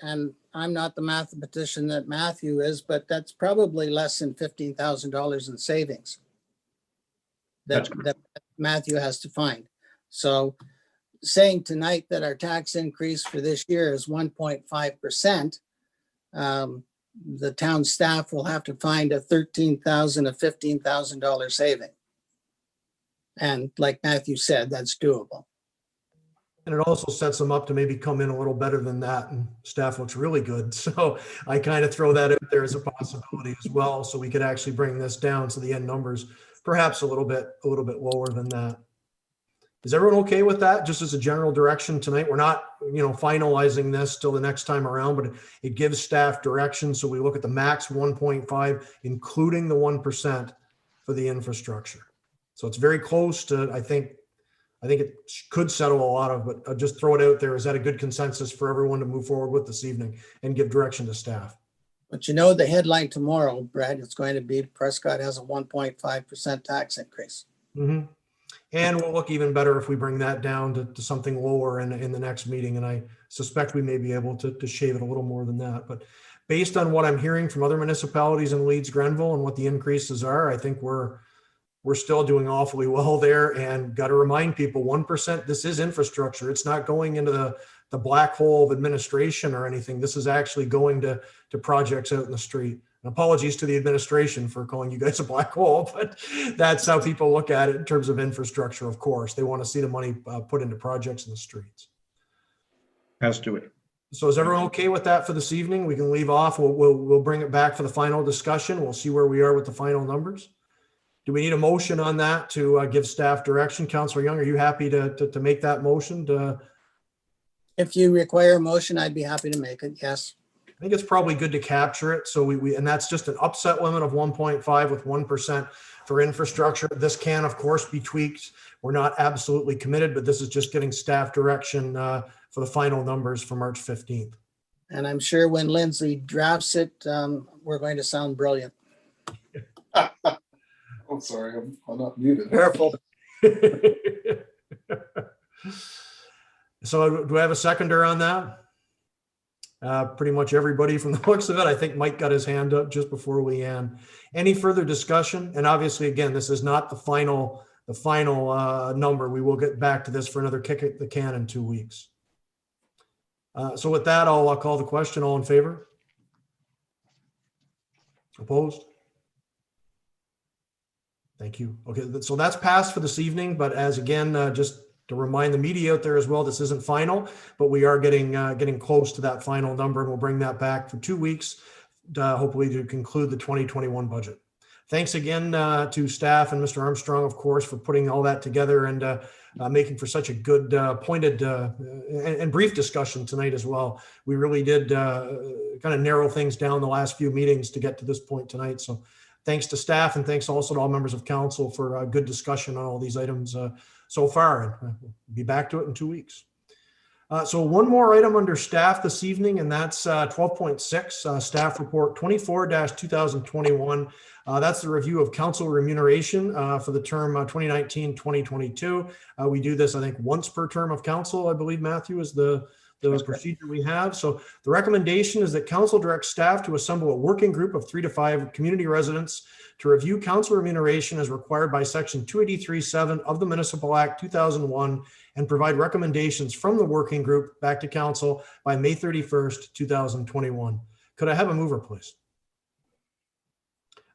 I'm not the mathematician that Matthew is, but that's probably less than $15,000 in savings that Matthew has to find. So saying tonight that our tax increase for this year is 1.5%, the town staff will have to find a $13,000, a $15,000 saving. And like Matthew said, that's doable. And it also sets them up to maybe come in a little better than that, and staff looks really good. So I kind of throw that out there as a possibility as well. So we could actually bring this down so the end numbers perhaps a little bit lower than that. Is everyone okay with that? Just as a general direction tonight, we're not, finalizing this till the next time around, but it gives staff direction. So we look at the max 1.5, including the 1% for the infrastructure. So it's very close to, I think it could settle a lot of, but I'll just throw it out there. Is that a good consensus for everyone to move forward with this evening and give direction to staff? But the headline tomorrow, Brad, it's going to be Prescott has a 1.5% tax increase. Mm-hmm. And we'll look even better if we bring that down to something lower in the next meeting. And I suspect we may be able to shave it a little more than that. But based on what I'm hearing from other municipalities in Leeds, Grenville, and what the increases are, I think we're still doing awfully well there. And got to remind people, 1%, this is infrastructure. It's not going into the black hole of administration or anything. This is actually going to projects out in the street. And apologies to the administration for calling you guys a black hole, but that's how people look at it in terms of infrastructure. Of course, they want to see the money put into projects in the streets. As do it. So is everyone okay with that for this evening? We can leave off. We'll bring it back for the final discussion. We'll see where we are with the final numbers. Do we need a motion on that to give staff direction? Councilor Young, are you happy to make that motion? If you require a motion, I'd be happy to make it. Yes. I think it's probably good to capture it. So and that's just an upset limit of 1.5 with 1% for infrastructure. This can, of course, be tweaked. We're not absolutely committed, but this is just getting staff direction for the final numbers for March 15th. And I'm sure when Lindsay drafts it, we're going to sound brilliant. I'm sorry, I'm not muted. Careful. So do I have a seconder on that? Pretty much everybody from the looks of it. I think Mike got his hand up just before we end. Any further discussion? And obviously, again, this is not the final number. We will get back to this for another kick at the can in 2 weeks. So with that, I'll call the question. All in favor? Opposed? Thank you. Okay, so that's passed for this evening, but as again, just to remind the media out there as well, this isn't final, but we are getting close to that final number, and we'll bring that back for 2 weeks, hopefully to conclude the 2021 budget. Thanks again to staff and Mr. Armstrong, of course, for putting all that together and making for such a good, pointed and brief discussion tonight as well. We really did kind of narrow things down the last few meetings to get to this point tonight. So thanks to staff, and thanks also to all members of council for a good discussion on all these items so far. And we'll be back to it in 2 weeks. So one more item under staff this evening, and that's 12.6, staff report 24-2021. That's the review of council remuneration for the term 2019-2022. We do this, I think, once per term of council, I believe, Matthew, is the procedure we have. So the recommendation is that council directs staff to assemble a working group of 3 to 5 community residents to review council remuneration as required by section 283(7) of the Municipal Act 2001 and provide recommendations from the working group back to council by May 31st, 2021. Could I have a mover, please?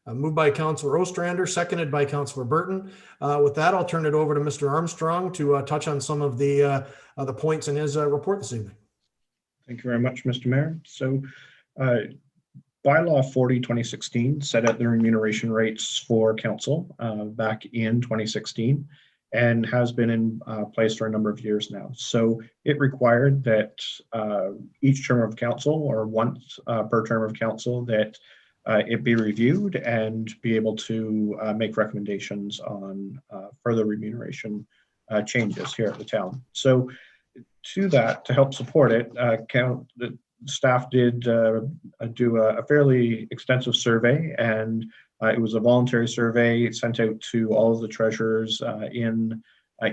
Moved by Councillor Ostrander, seconded by Councillor Burton. With that, I'll turn it over to Mr. Armstrong to touch on some of the points in his report this evening. Thank you very much, Mr. Mayor. So bylaw 40/2016 set out the remuneration rates for council back in 2016 and has been in place for a number of years now. So it required that each term of council, or once per term of council, that it be reviewed and be able to make recommendations on further remuneration changes here at the town. So to that, to help support it, the staff did do a fairly extensive survey, and it was a voluntary survey sent out to all of the treasurers in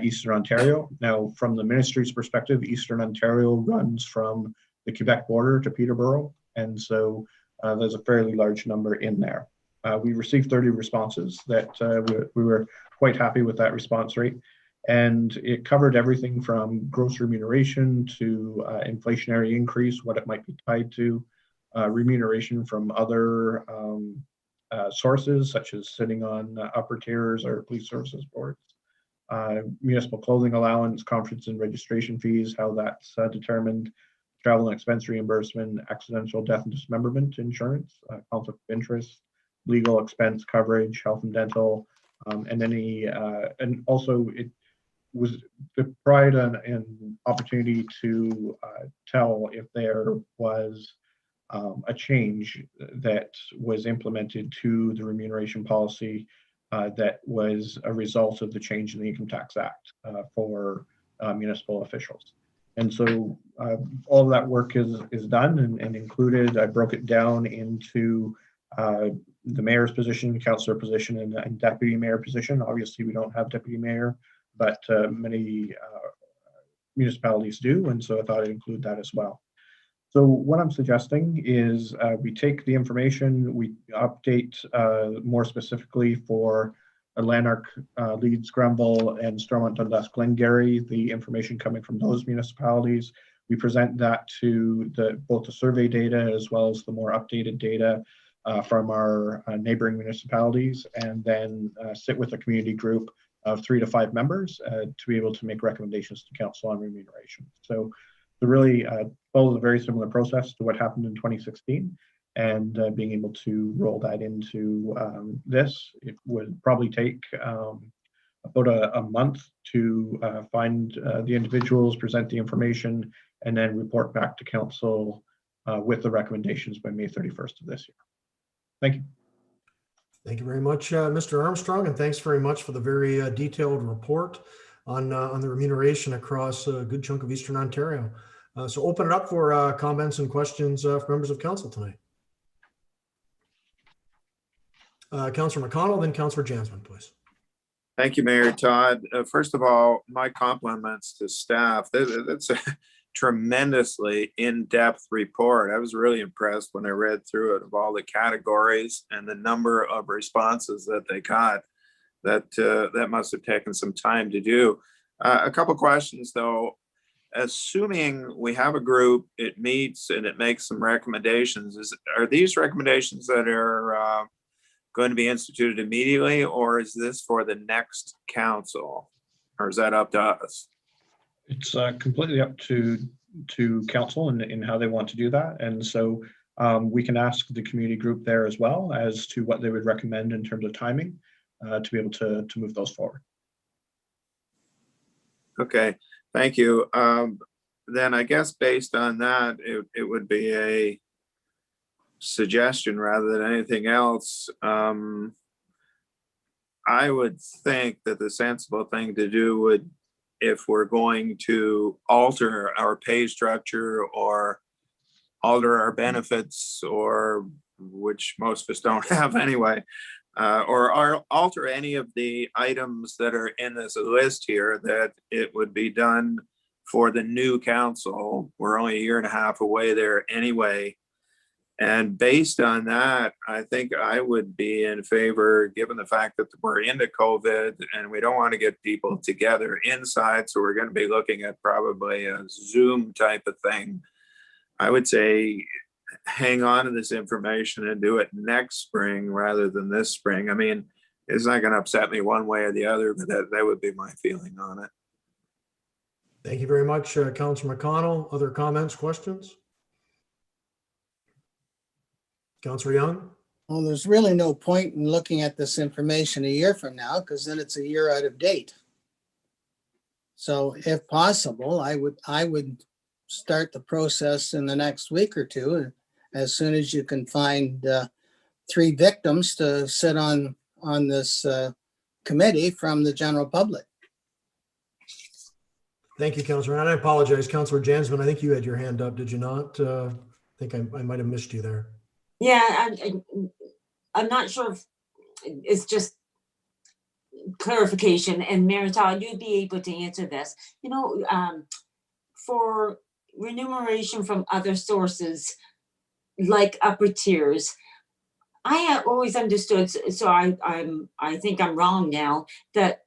Eastern Ontario. Now, from the ministry's perspective, Eastern Ontario runs from the Quebec border to Peterborough, and so there's a fairly large number in there. We received 30 responses that we were quite happy with that response rate. And it covered everything from gross remuneration to inflationary increase, what it might be tied to, remuneration from other sources, such as sitting on upper tiers or police services boards, municipal clothing allowance, conference and registration fees, how that's determined, travel and expense reimbursement, accidental death and dismemberment insurance, conflict of interest, legal expense coverage, health and dental, and any, and also it was the pride and opportunity to tell if there was a change that was implemented to the remuneration policy that was a result of the change in the Income Tax Act for municipal officials. And so all of that work is done and included. I broke it down into the mayor's position, councillor position, and deputy mayor position. Obviously, we don't have deputy mayor, but many municipalities do, and so I thought I'd include that as well. So what I'm suggesting is we take the information, we update more specifically for Lanark, Leeds, Grenville, and Stormont, Dundas, Glengarry, the information coming from those municipalities. We present that to both the survey data as well as the more updated data from our neighboring municipalities, and then sit with a community group of 3 to 5 members to be able to make recommendations to council on remuneration. So to really follow a very similar process to what happened in 2016, and being able to roll that into this. It would probably take about a month to find the individuals, present the information, and then report back to council with the recommendations by May 31st of this year. Thank you. Thank you very much, Mr. Armstrong, and thanks very much for the very detailed report on the remuneration across a good chunk of Eastern Ontario. So open it up for comments and questions from members of council tonight. Councillor McConnell, then Councillor Jansman, please. Thank you, Mayor Todd. First of all, my compliments to staff. That's a tremendously in-depth report. I was really impressed when I read through it, of all the categories and the number of responses that they got. That must have taken some time to do. A couple questions though. Assuming we have a group, it meets and it makes some recommendations, are these recommendations that are going to be instituted immediately, or is this for the next council, or is that up to us? It's completely up to council and how they want to do that. And so we can ask the community group there as well as to what they would recommend in terms of timing to be able to move those forward. Okay, thank you. Then I guess based on that, it would be a suggestion rather than anything else. I would think that the sensible thing to do would if we're going to alter our pay structure or alter our benefits, or which most of us don't have anyway, or alter any of the items that are in this list here, that it would be done for the new council. We're only a year and a half away there anyway. And based on that, I think I would be in favor, given the fact that we're into COVID and we don't want to get people together inside. So we're going to be looking at probably a Zoom type of thing. I would say hang on to this information and do it next spring rather than this spring. I mean, it's not going to upset me one way or the other, but that would be my feeling on it. Thank you very much, Councilor McConnell. Other comments, questions? Councilor Young? Well, there's really no point in looking at this information a year from now, because then it's a year out of date. So if possible, I would start the process in the next week or two, as soon as you can find 3 victims to sit on this committee from the general public. Thank you, Councilor. And I apologize, Councilor Jansman, I think you had your hand up, did you not? I think I might have missed you there. Yeah, I'm not sure if it's just clarification, and Marital, you'd be able to answer this. You know, for remuneration from other sources, like upper tiers, I have always understood, so I think I'm wrong now, that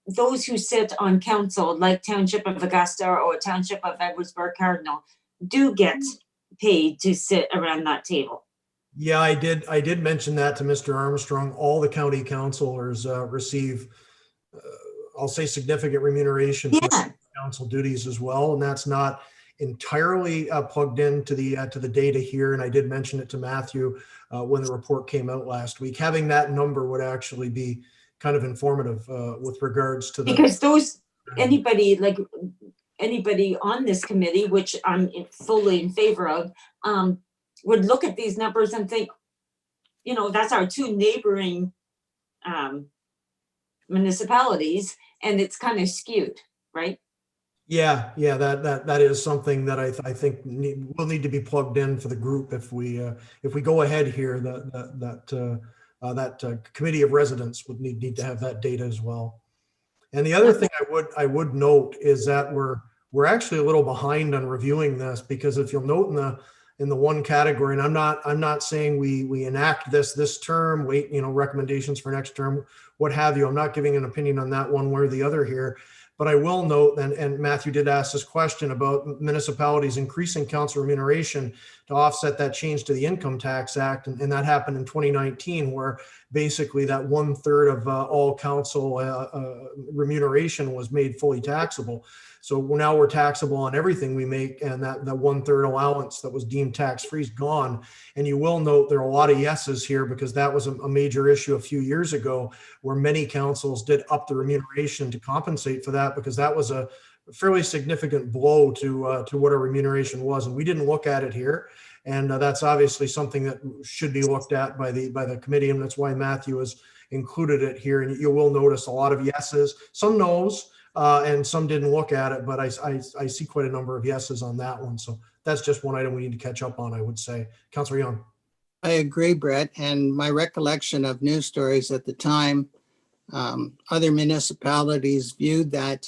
those who sit on council, like Township of Augusta or Township of Edwardsburg Cardinal, do get paid to sit around that table. Yeah, I did mention that to Mr. Armstrong. All the county councilors receive, I'll say, significant remuneration for council duties as well, and that's not entirely plugged into the data here. And I did mention it to Matthew when the report came out last week. Having that number would actually be kind of informative with regards to because those anybody on this committee, which I'm fully in favor of, would look at these numbers and think, you know, that's our 2 neighboring municipalities, and it's kind of skewed, right? Yeah, that is something that I think will need to be plugged in for the group if we go ahead here. That committee of residents would need to have that data as well. And the other thing I would note is that we're actually a little behind on reviewing this, because if you'll note in the one category, and I'm not saying we enact this term, wait, recommendations for next term, what have you. I'm not giving an opinion on that one way or the other here, but I will note, and Matthew did ask this question about municipalities increasing council remuneration to offset that change to the Income Tax Act, and that happened in 2019, where basically that 1/3 of all council remuneration was made fully taxable. So now we're taxable on everything we make, and that 1/3 allowance that was deemed tax-free is gone. And you will note there are a lot of yeses here, because that was a major issue a few years ago, where many councils did up the remuneration to compensate for that, because that was a fairly significant blow to what our remuneration was. And we didn't look at it here. And that's obviously something that should be looked at by the committee. And that's why Matthew has included it here. And you will notice a lot of yeses, some no's, and some didn't look at it, but I see quite a number of yeses on that one. So that's just one item we need to catch up on, I would say. Councilor Young. I agree, Brett. And my recollection of news stories at the time, other municipalities viewed that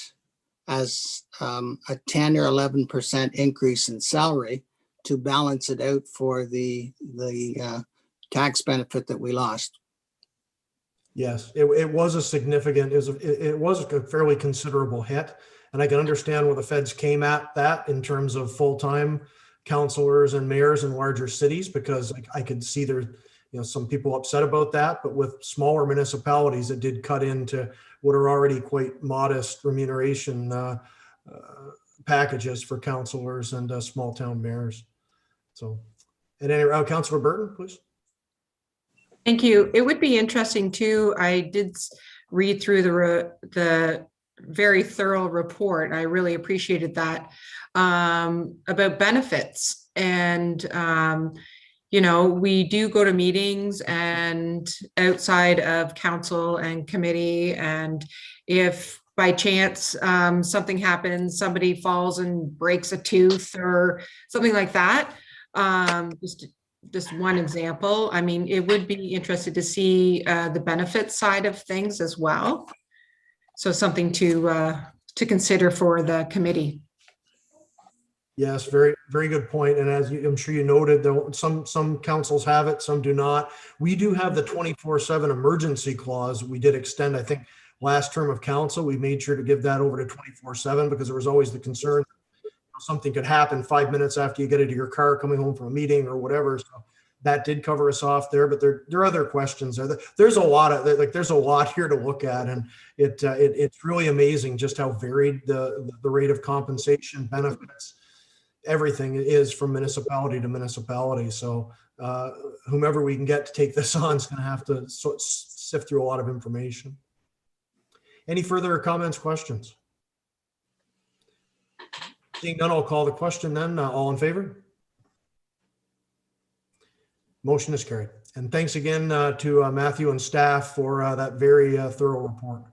as a 10 or 11% increase in salary to balance it out for the tax benefit that we lost. Yes, it was a significant, it was a fairly considerable hit. And I can understand where the feds came at that in terms of full-time councilors and mayors in larger cities, because I could see there's some people upset about that. But with smaller municipalities, it did cut into what are already quite modest remuneration packages for councilors and small town mayors. So, and anyway, Councilor Burton, please. Thank you. It would be interesting too. I did read through the very thorough report. I really appreciated that, about benefits. And, we do go to meetings and outside of council and committee. And if by chance, something happens, somebody falls and breaks a tooth or something like that. Just one example. I mean, it would be interested to see the benefit side of things as well. So something to consider for the committee. Yes, very, very good point. And as I'm sure you noted, though, some councils have it, some do not. We do have the 24/7 emergency clause. We did extend, I think, last term of council. We made sure to give that over to 24/7 because there was always the concern something could happen 5 minutes after you get into your car coming home from a meeting or whatever. So that did cover us off there, but there are other questions there. There's a lot of there's a lot here to look at, and it's really amazing just how varied the rate of compensation, benefits, everything is from municipality to municipality. So whomever we can get to take this on is going to have to sift through a lot of information. Any further comments, questions? Seeing none, I'll call the question then. All in favor? Motion is carried. And thanks again to Matthew and staff for that very thorough report.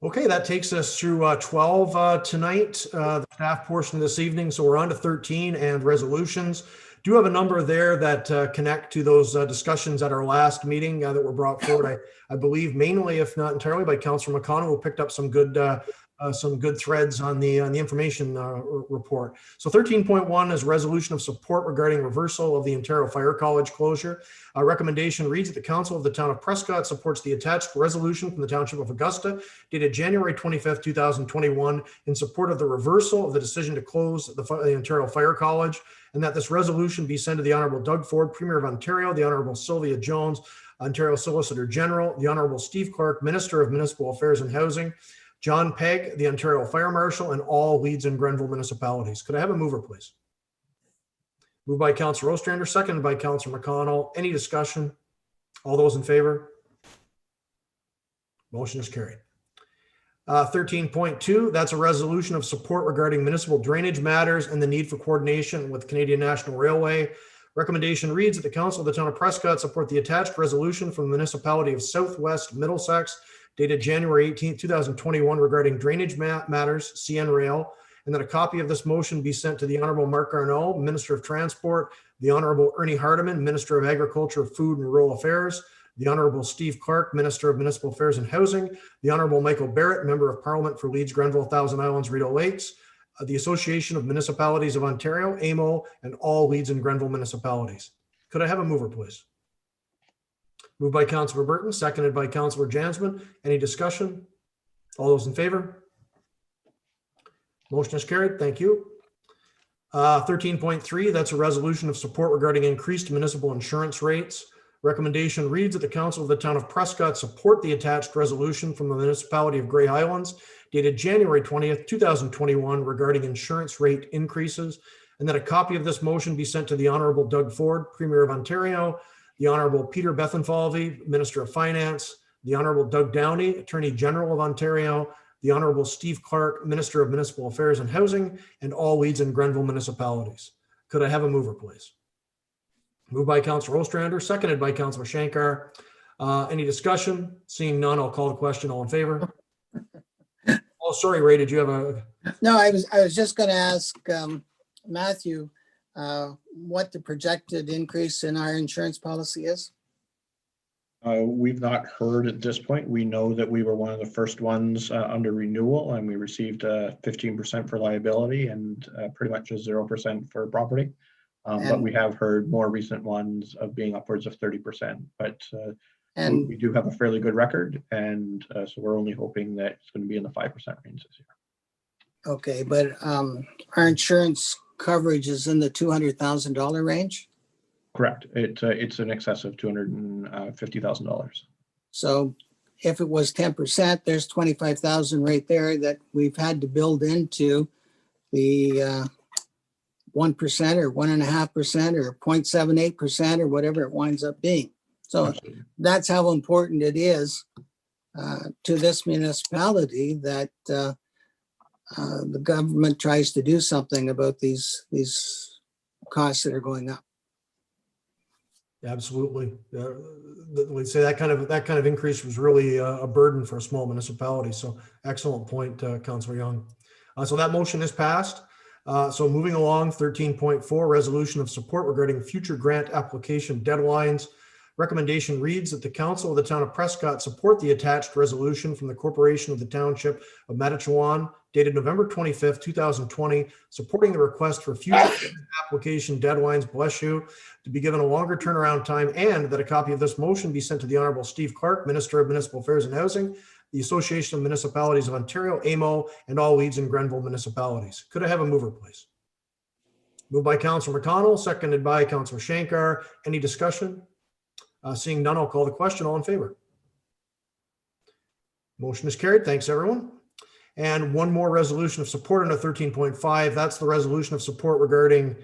Okay, that takes us through 12 tonight, the staff portion of this evening. So we're on to 13 and resolutions. Do have a number there that connect to those discussions at our last meeting that were brought forward, I believe, mainly, if not entirely, by Councillor McConnell, who picked up some good threads on the information report. So 13.1 is resolution of support regarding reversal of the Ontario Fire College closure. A recommendation reads that the Council of the Town of Prescott supports the attached resolution from the Township of Augusta dated January 25th, 2021 in support of the reversal of the decision to close the Ontario Fire College, and that this resolution be sent to the Honourable Doug Ford, Premier of Ontario, the Honourable Sylvia Jones, Ontario Solicitor General, the Honourable Steve Clark, Minister of Municipal Affairs and Housing, John Pegg, the Ontario Fire Marshal, and all Leeds and Grenville municipalities. Could I have a mover, please? Moved by Councillor Ostrander, seconded by Councillor McConnell. Any discussion? All those in favor? Motion is carried. 13.2, that's a resolution of support regarding municipal drainage matters and the need for coordination with Canadian National Railway. Recommendation reads that the Council of the Town of Prescott support the attached resolution from the municipality of Southwest Middlesex dated January 18, 2021 regarding drainage matters, CN Rail, and that a copy of this motion be sent to the Honourable Mark Garneau, Minister of Transport, the Honourable Ernie Hardeman, Minister of Agriculture, Food and Rural Affairs, the Honourable Steve Clark, Minister of Municipal Affairs and Housing, the Honourable Michael Barrett, Member of Parliament for Leeds, Grenville, Thousand Islands, Rideau Lakes, the Association of Municipalities of Ontario, AMO, and all Leeds and Grenville municipalities. Could I have a mover, please? Moved by Councillor Burton, seconded by Councillor Jansman. Any discussion? All those in favor? Motion is carried. Thank you. 13.3, that's a resolution of support regarding increased municipal insurance rates. Recommendation reads that the Council of the Town of Prescott support the attached resolution from the municipality of Grey Highlands dated January 20th, 2021 regarding insurance rate increases, and that a copy of this motion be sent to the Honourable Doug Ford, Premier of Ontario, the Honourable Peter Bethenfalvey, Minister of Finance, the Honourable Doug Downey, Attorney General of Ontario, the Honourable Steve Clark, Minister of Municipal Affairs and Housing, and all Leeds and Grenville municipalities. Could I have a mover, please? Moved by Councillor Ostrander, seconded by Councillor Shankar. Any discussion? Seeing none, I'll call the question. All in favor? Oh, sorry, Ray, did you have a? No, I was just going to ask Matthew what the projected increase in our insurance policy is. We've not heard at this point. We know that we were one of the first ones under renewal, and we received 15% for liability and pretty much a 0% for property. But we have heard more recent ones of being upwards of 30%. But we do have a fairly good record, and so we're only hoping that it's going to be in the 5% range this year. Okay, but our insurance coverage is in the $200,000 range. Correct. It's in excess of $250,000. So if it was 10%, there's 25,000 right there that we've had to build into the 1% or 1.5% or 0.78% or whatever it winds up being. So absolutely. That's how important it is to this municipality that the government tries to do something about these costs that are going up. Absolutely. We'd say that kind of increase was really a burden for a small municipality. So excellent point, Councillor Young. So that motion is passed. So moving along, 13.4, resolution of support regarding future grant application deadlines. Recommendation reads that the council of the town of Prescott support the attached resolution from the corporation of the township of Matachewan dated November 25th, 2020, supporting the request for future application deadlines, bless you, to be given a longer turnaround time, and that a copy of this motion be sent to the Honorable Steve Clark, Minister of Municipal Affairs and Housing, the Association of Municipalities of Ontario, AMO, and all Leeds and Grenville municipalities. Could I have a mover, please? Moved by Councillor McConnell, seconded by Councillor Shankar. Any discussion? Seeing none, I'll call the question. All in favor? Motion is carried. Thanks, everyone. And one more resolution of support under 13.5. That's the resolution of support regarding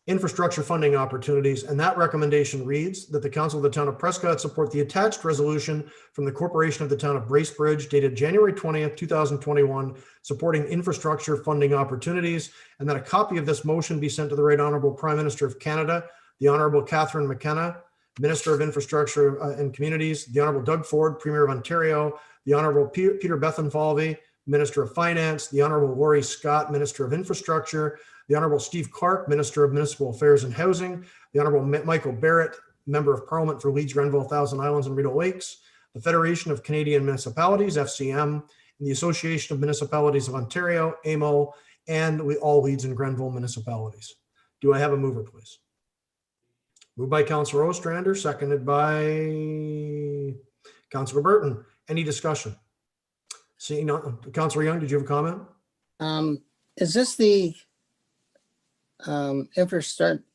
infrastructure funding opportunities. And that recommendation reads that the council of the town of Prescott support the attached resolution from the corporation of the town of Bracebridge dated January 20th, 2021, supporting infrastructure funding opportunities, and that a copy of this motion be sent to the Right Honorable Prime Minister of Canada, the Honorable Catherine McKenna, Minister of Infrastructure and Communities, the Honorable Doug Ford, Premier of Ontario, the Honorable Peter Bethenfalvey, Minister of Finance, the Honorable Laurie Scott, Minister of Infrastructure, the Honorable Steve Clark, Minister of Municipal Affairs and Housing, the Honorable Michael Barrett, Member of Parliament for Leeds, Grenville, Thousand Islands and Rideau Lakes, the Federation of Canadian Municipalities, FCM, and the Association of Municipalities of Ontario, AMO, and all Leeds and Grenville municipalities. Do I have a mover, please? Moved by Councillor Ostrander, seconded by Councillor Burton. Any discussion? Seeing none, Councillor Young, did you have a comment? Is this the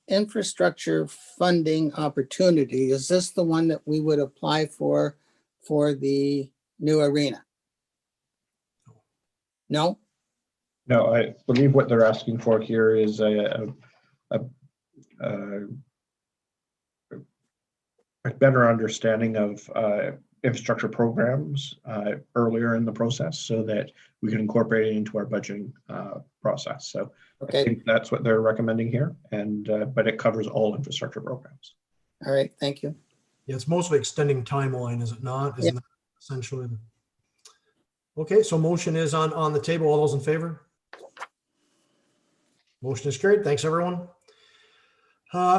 infrastructure funding opportunity? Is this the one that we would apply for the new arena? No? No, I believe what they're asking for here is a better understanding of infrastructure programs earlier in the process so that we can incorporate it into our budgeting process. So Okay. I think that's what they're recommending here, and but it covers all infrastructure programs. All right, thank you. Yeah, it's mostly extending timeline, is it not? Isn't Yeah. that essentially? Okay, so motion is on the table. All those in favor? Motion is carried. Thanks, everyone.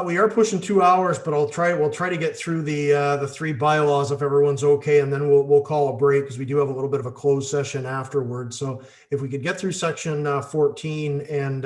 We are pushing 2 hours, but we'll try to get through the three bylaws if everyone's okay, and then we'll call a break because we do have a little bit of a closed session afterwards. So if we could get through section 14 and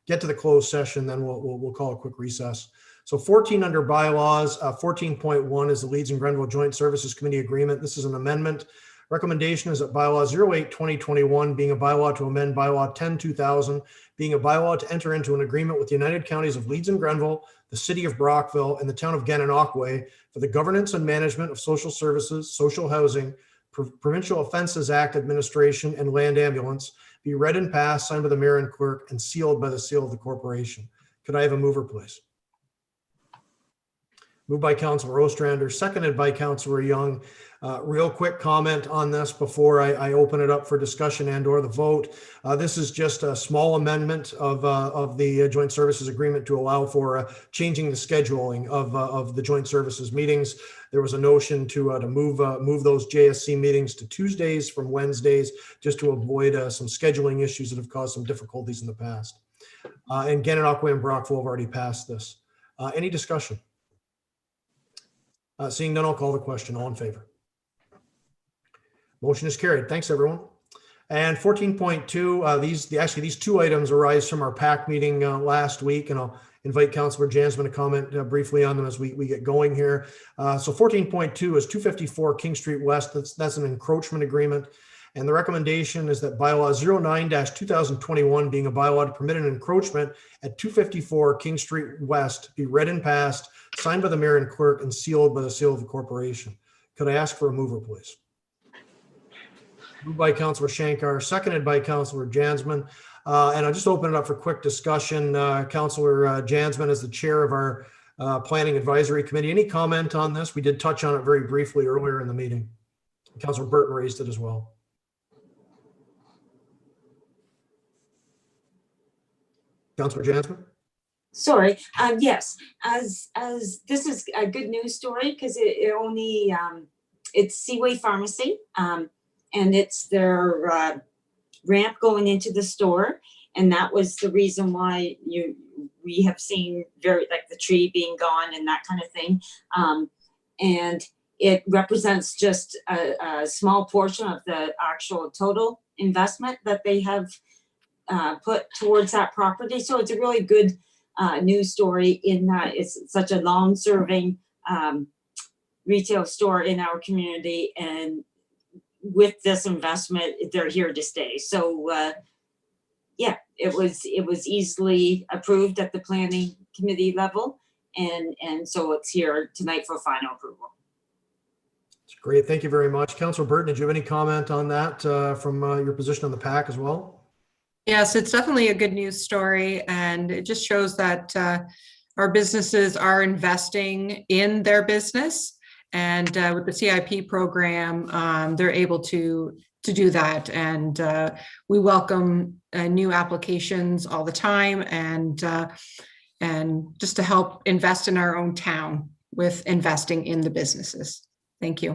get to the closed session, then we'll call a quick recess. So 14 under bylaws, 14.1 is the Leeds and Grenville Joint Services Committee Agreement. This is an amendment. Recommendation is that bylaw 08-2021 being a bylaw to amend bylaw 10-2000, being a bylaw to enter into an agreement with the United Counties of Leeds and Grenville, the city of Brockville, and the town of Gananoque for the governance and management of social services, social housing, Provincial Offences Act administration, and land ambulance be read and passed, signed by the mayor and clerk, and sealed by the seal of the corporation. Could I have a mover, please? Moved by Councillor Ostrander, seconded by Councillor Young. Real quick comment on this before I open it up for discussion and or the vote. This is just a small amendment of the joint services agreement to allow for changing the scheduling of the joint services meetings. There was a notion to move those JSC meetings to Tuesdays from Wednesdays, just to avoid some scheduling issues that have caused some difficulties in the past. And Gananoque and Brockville have already passed this. Any discussion? Seeing none, I'll call the question. All in favor? Motion is carried. Thanks, everyone. And 14.2, these two items arise from our PAC meeting last week, and I'll invite Councillor Jansman to comment briefly on them as we get going here. So 14.2 is 254 King Street West. That's an encroachment agreement. And the recommendation is that bylaw 09-2021 being a bylaw to permit an encroachment at 254 King Street West be read and passed, signed by the mayor and clerk, and sealed by the seal of the corporation. Could I ask for a mover, please? Moved by Councillor Shankar, seconded by Councillor Jansman. And I'll just open it up for quick discussion. Councillor Jansman is the chair of our Planning Advisory Committee. Any comment on this? We did touch on it very briefly earlier in the meeting. Councillor Burton raised it as well. Councillor Jansman? Sorry, yes, as this is a good news story because it only, it's Seaway Pharmacy, and it's their ramp going into the store. And that was the reason why we have seen like the tree being gone and that kind of thing. And it represents just a small portion of the actual total investment that they have put towards that property. So it's a really good news story in that it's such a long-serving retail store in our community, and with this investment, they're here to stay. So yeah, it was easily approved at the planning committee level, and so it's here tonight for final approval. It's great. Thank you very much. Councilor Burton, did you have any comment on that from your position on the PAC as well? Yes, it's definitely a good news story, and it just shows that our businesses are investing in their business, and with the CIP program, they're able to do that. And we welcome new applications all the time, and just to help invest in our own town with investing in the businesses. Thank you.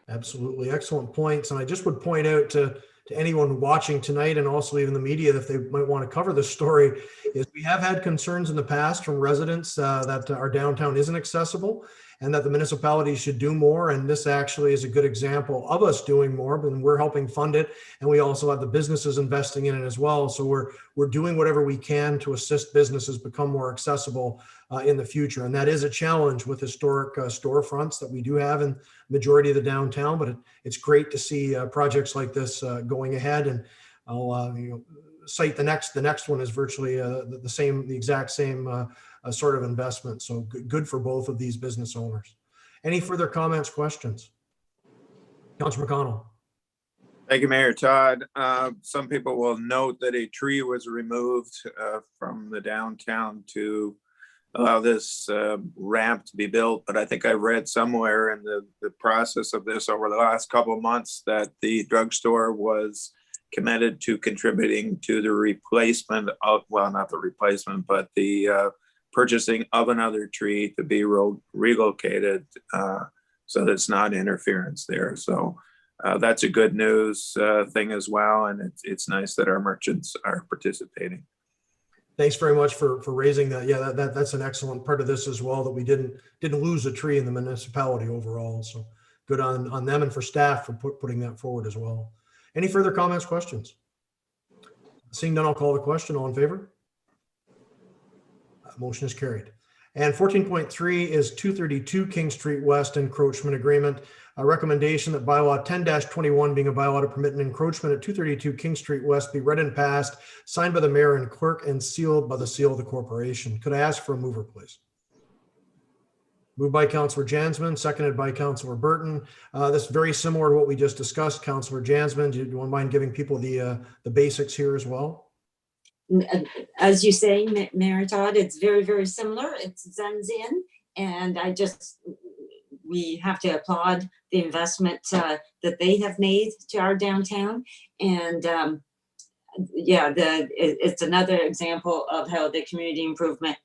Absolutely. Excellent points. And I just would point out to anyone watching tonight, and also even the media, if they might want to cover this story, is we have had concerns in the past from residents that our downtown isn't accessible and that the municipality should do more. And this actually is a good example of us doing more, but we're helping fund it. And we also have the businesses investing in it as well. So we're doing whatever we can to assist businesses become more accessible in the future. And that is a challenge with historic storefronts that we do have in majority of the downtown, but it's great to see projects like this going ahead. And I'll cite the next one is virtually the exact same sort of investment. So good for both of these business owners. Any further comments, questions? Councilor McConnell. Thank you, Mayor Todd. Some people will note that a tree was removed from the downtown to allow this ramp to be built. But I think I read somewhere in the process of this over the last couple of months that the drugstore was committed to contributing to the replacement of, well, not the replacement, but the purchasing of another tree to be relocated so that it's not interference there. So that's a good news thing as well. And it's nice that our merchants are participating. Thanks very much for raising that. Yeah, that's an excellent part of this as well, that we didn't lose a tree in the municipality overall. So good on them and for staff for putting that forward as well. Any further comments, questions? Seeing none, I'll call the question. All in favor? Motion is carried. And 14.3 is 232 King Street West encroachment agreement. A recommendation that bylaw 10-21 being a bylaw to permit an encroachment at 232 King Street West be read and passed, signed by the mayor and clerk, and sealed by the seal of the corporation. Could I ask for a mover, please? Moved by Councillor Jansman, seconded by Councillor Burton. This is very similar to what we just discussed. Councillor Jansman, do you mind giving people the basics here as well? As you say, Mayor Todd, it's very, very similar. It's Zenzian, and we have to applaud the investment that they have made to our downtown. And yeah, it's another example of how the community improvement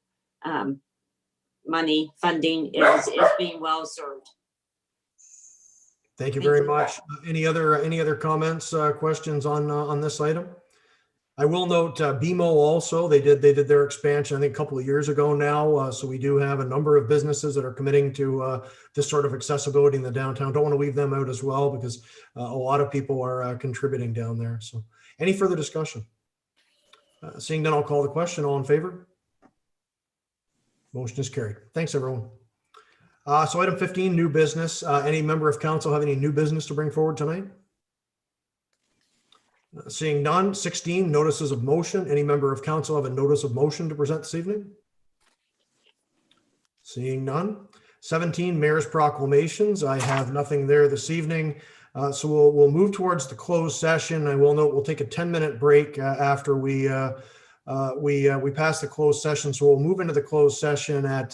money funding is being well served. Thank you very much. Any other comments, questions on this item? I will note BMO also, they did their expansion, I think a couple of years ago now. So we do have a number of businesses that are committing to this sort of accessibility in the downtown. Don't want to leave them out as well, because a lot of people are contributing down there. So any further discussion? Seeing none, I'll call the question. All in favor? Motion is carried. Thanks, everyone. So item 15, new business. Any member of council have any new business to bring forward tonight? Seeing none. 16, notices of motion. Any member of council have a notice of motion to present this evening? Seeing none. 17, mayor's proclamations. I have nothing there this evening. So we'll move towards the closed session. I will note we'll take a 10-minute break after we pass the closed session. So we'll move into the closed session at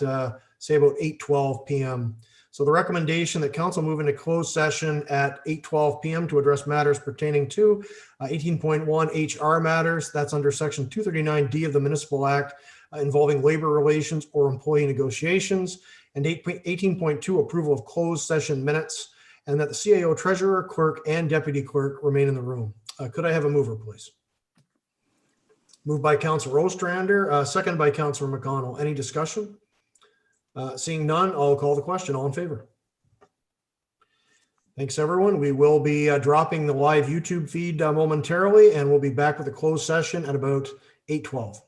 say about 8:12 p.m. So the recommendation that council move into closed session at 8:12 p.m. to address matters pertaining to 18.1 HR matters. That's under section 239D of the Municipal Act involving labor relations or employee negotiations, and 18.2 approval of closed session minutes, and that the CAO, treasurer, clerk, and deputy clerk remain in the room. Could I have a mover, please? Moved by Councilor Ostrander, second by Councilor McConnell. Any discussion? Seeing none, I'll call the question. All in favor? Thanks, everyone. We will be dropping the live YouTube feed momentarily, and we'll be back with a closed session at about 8:12.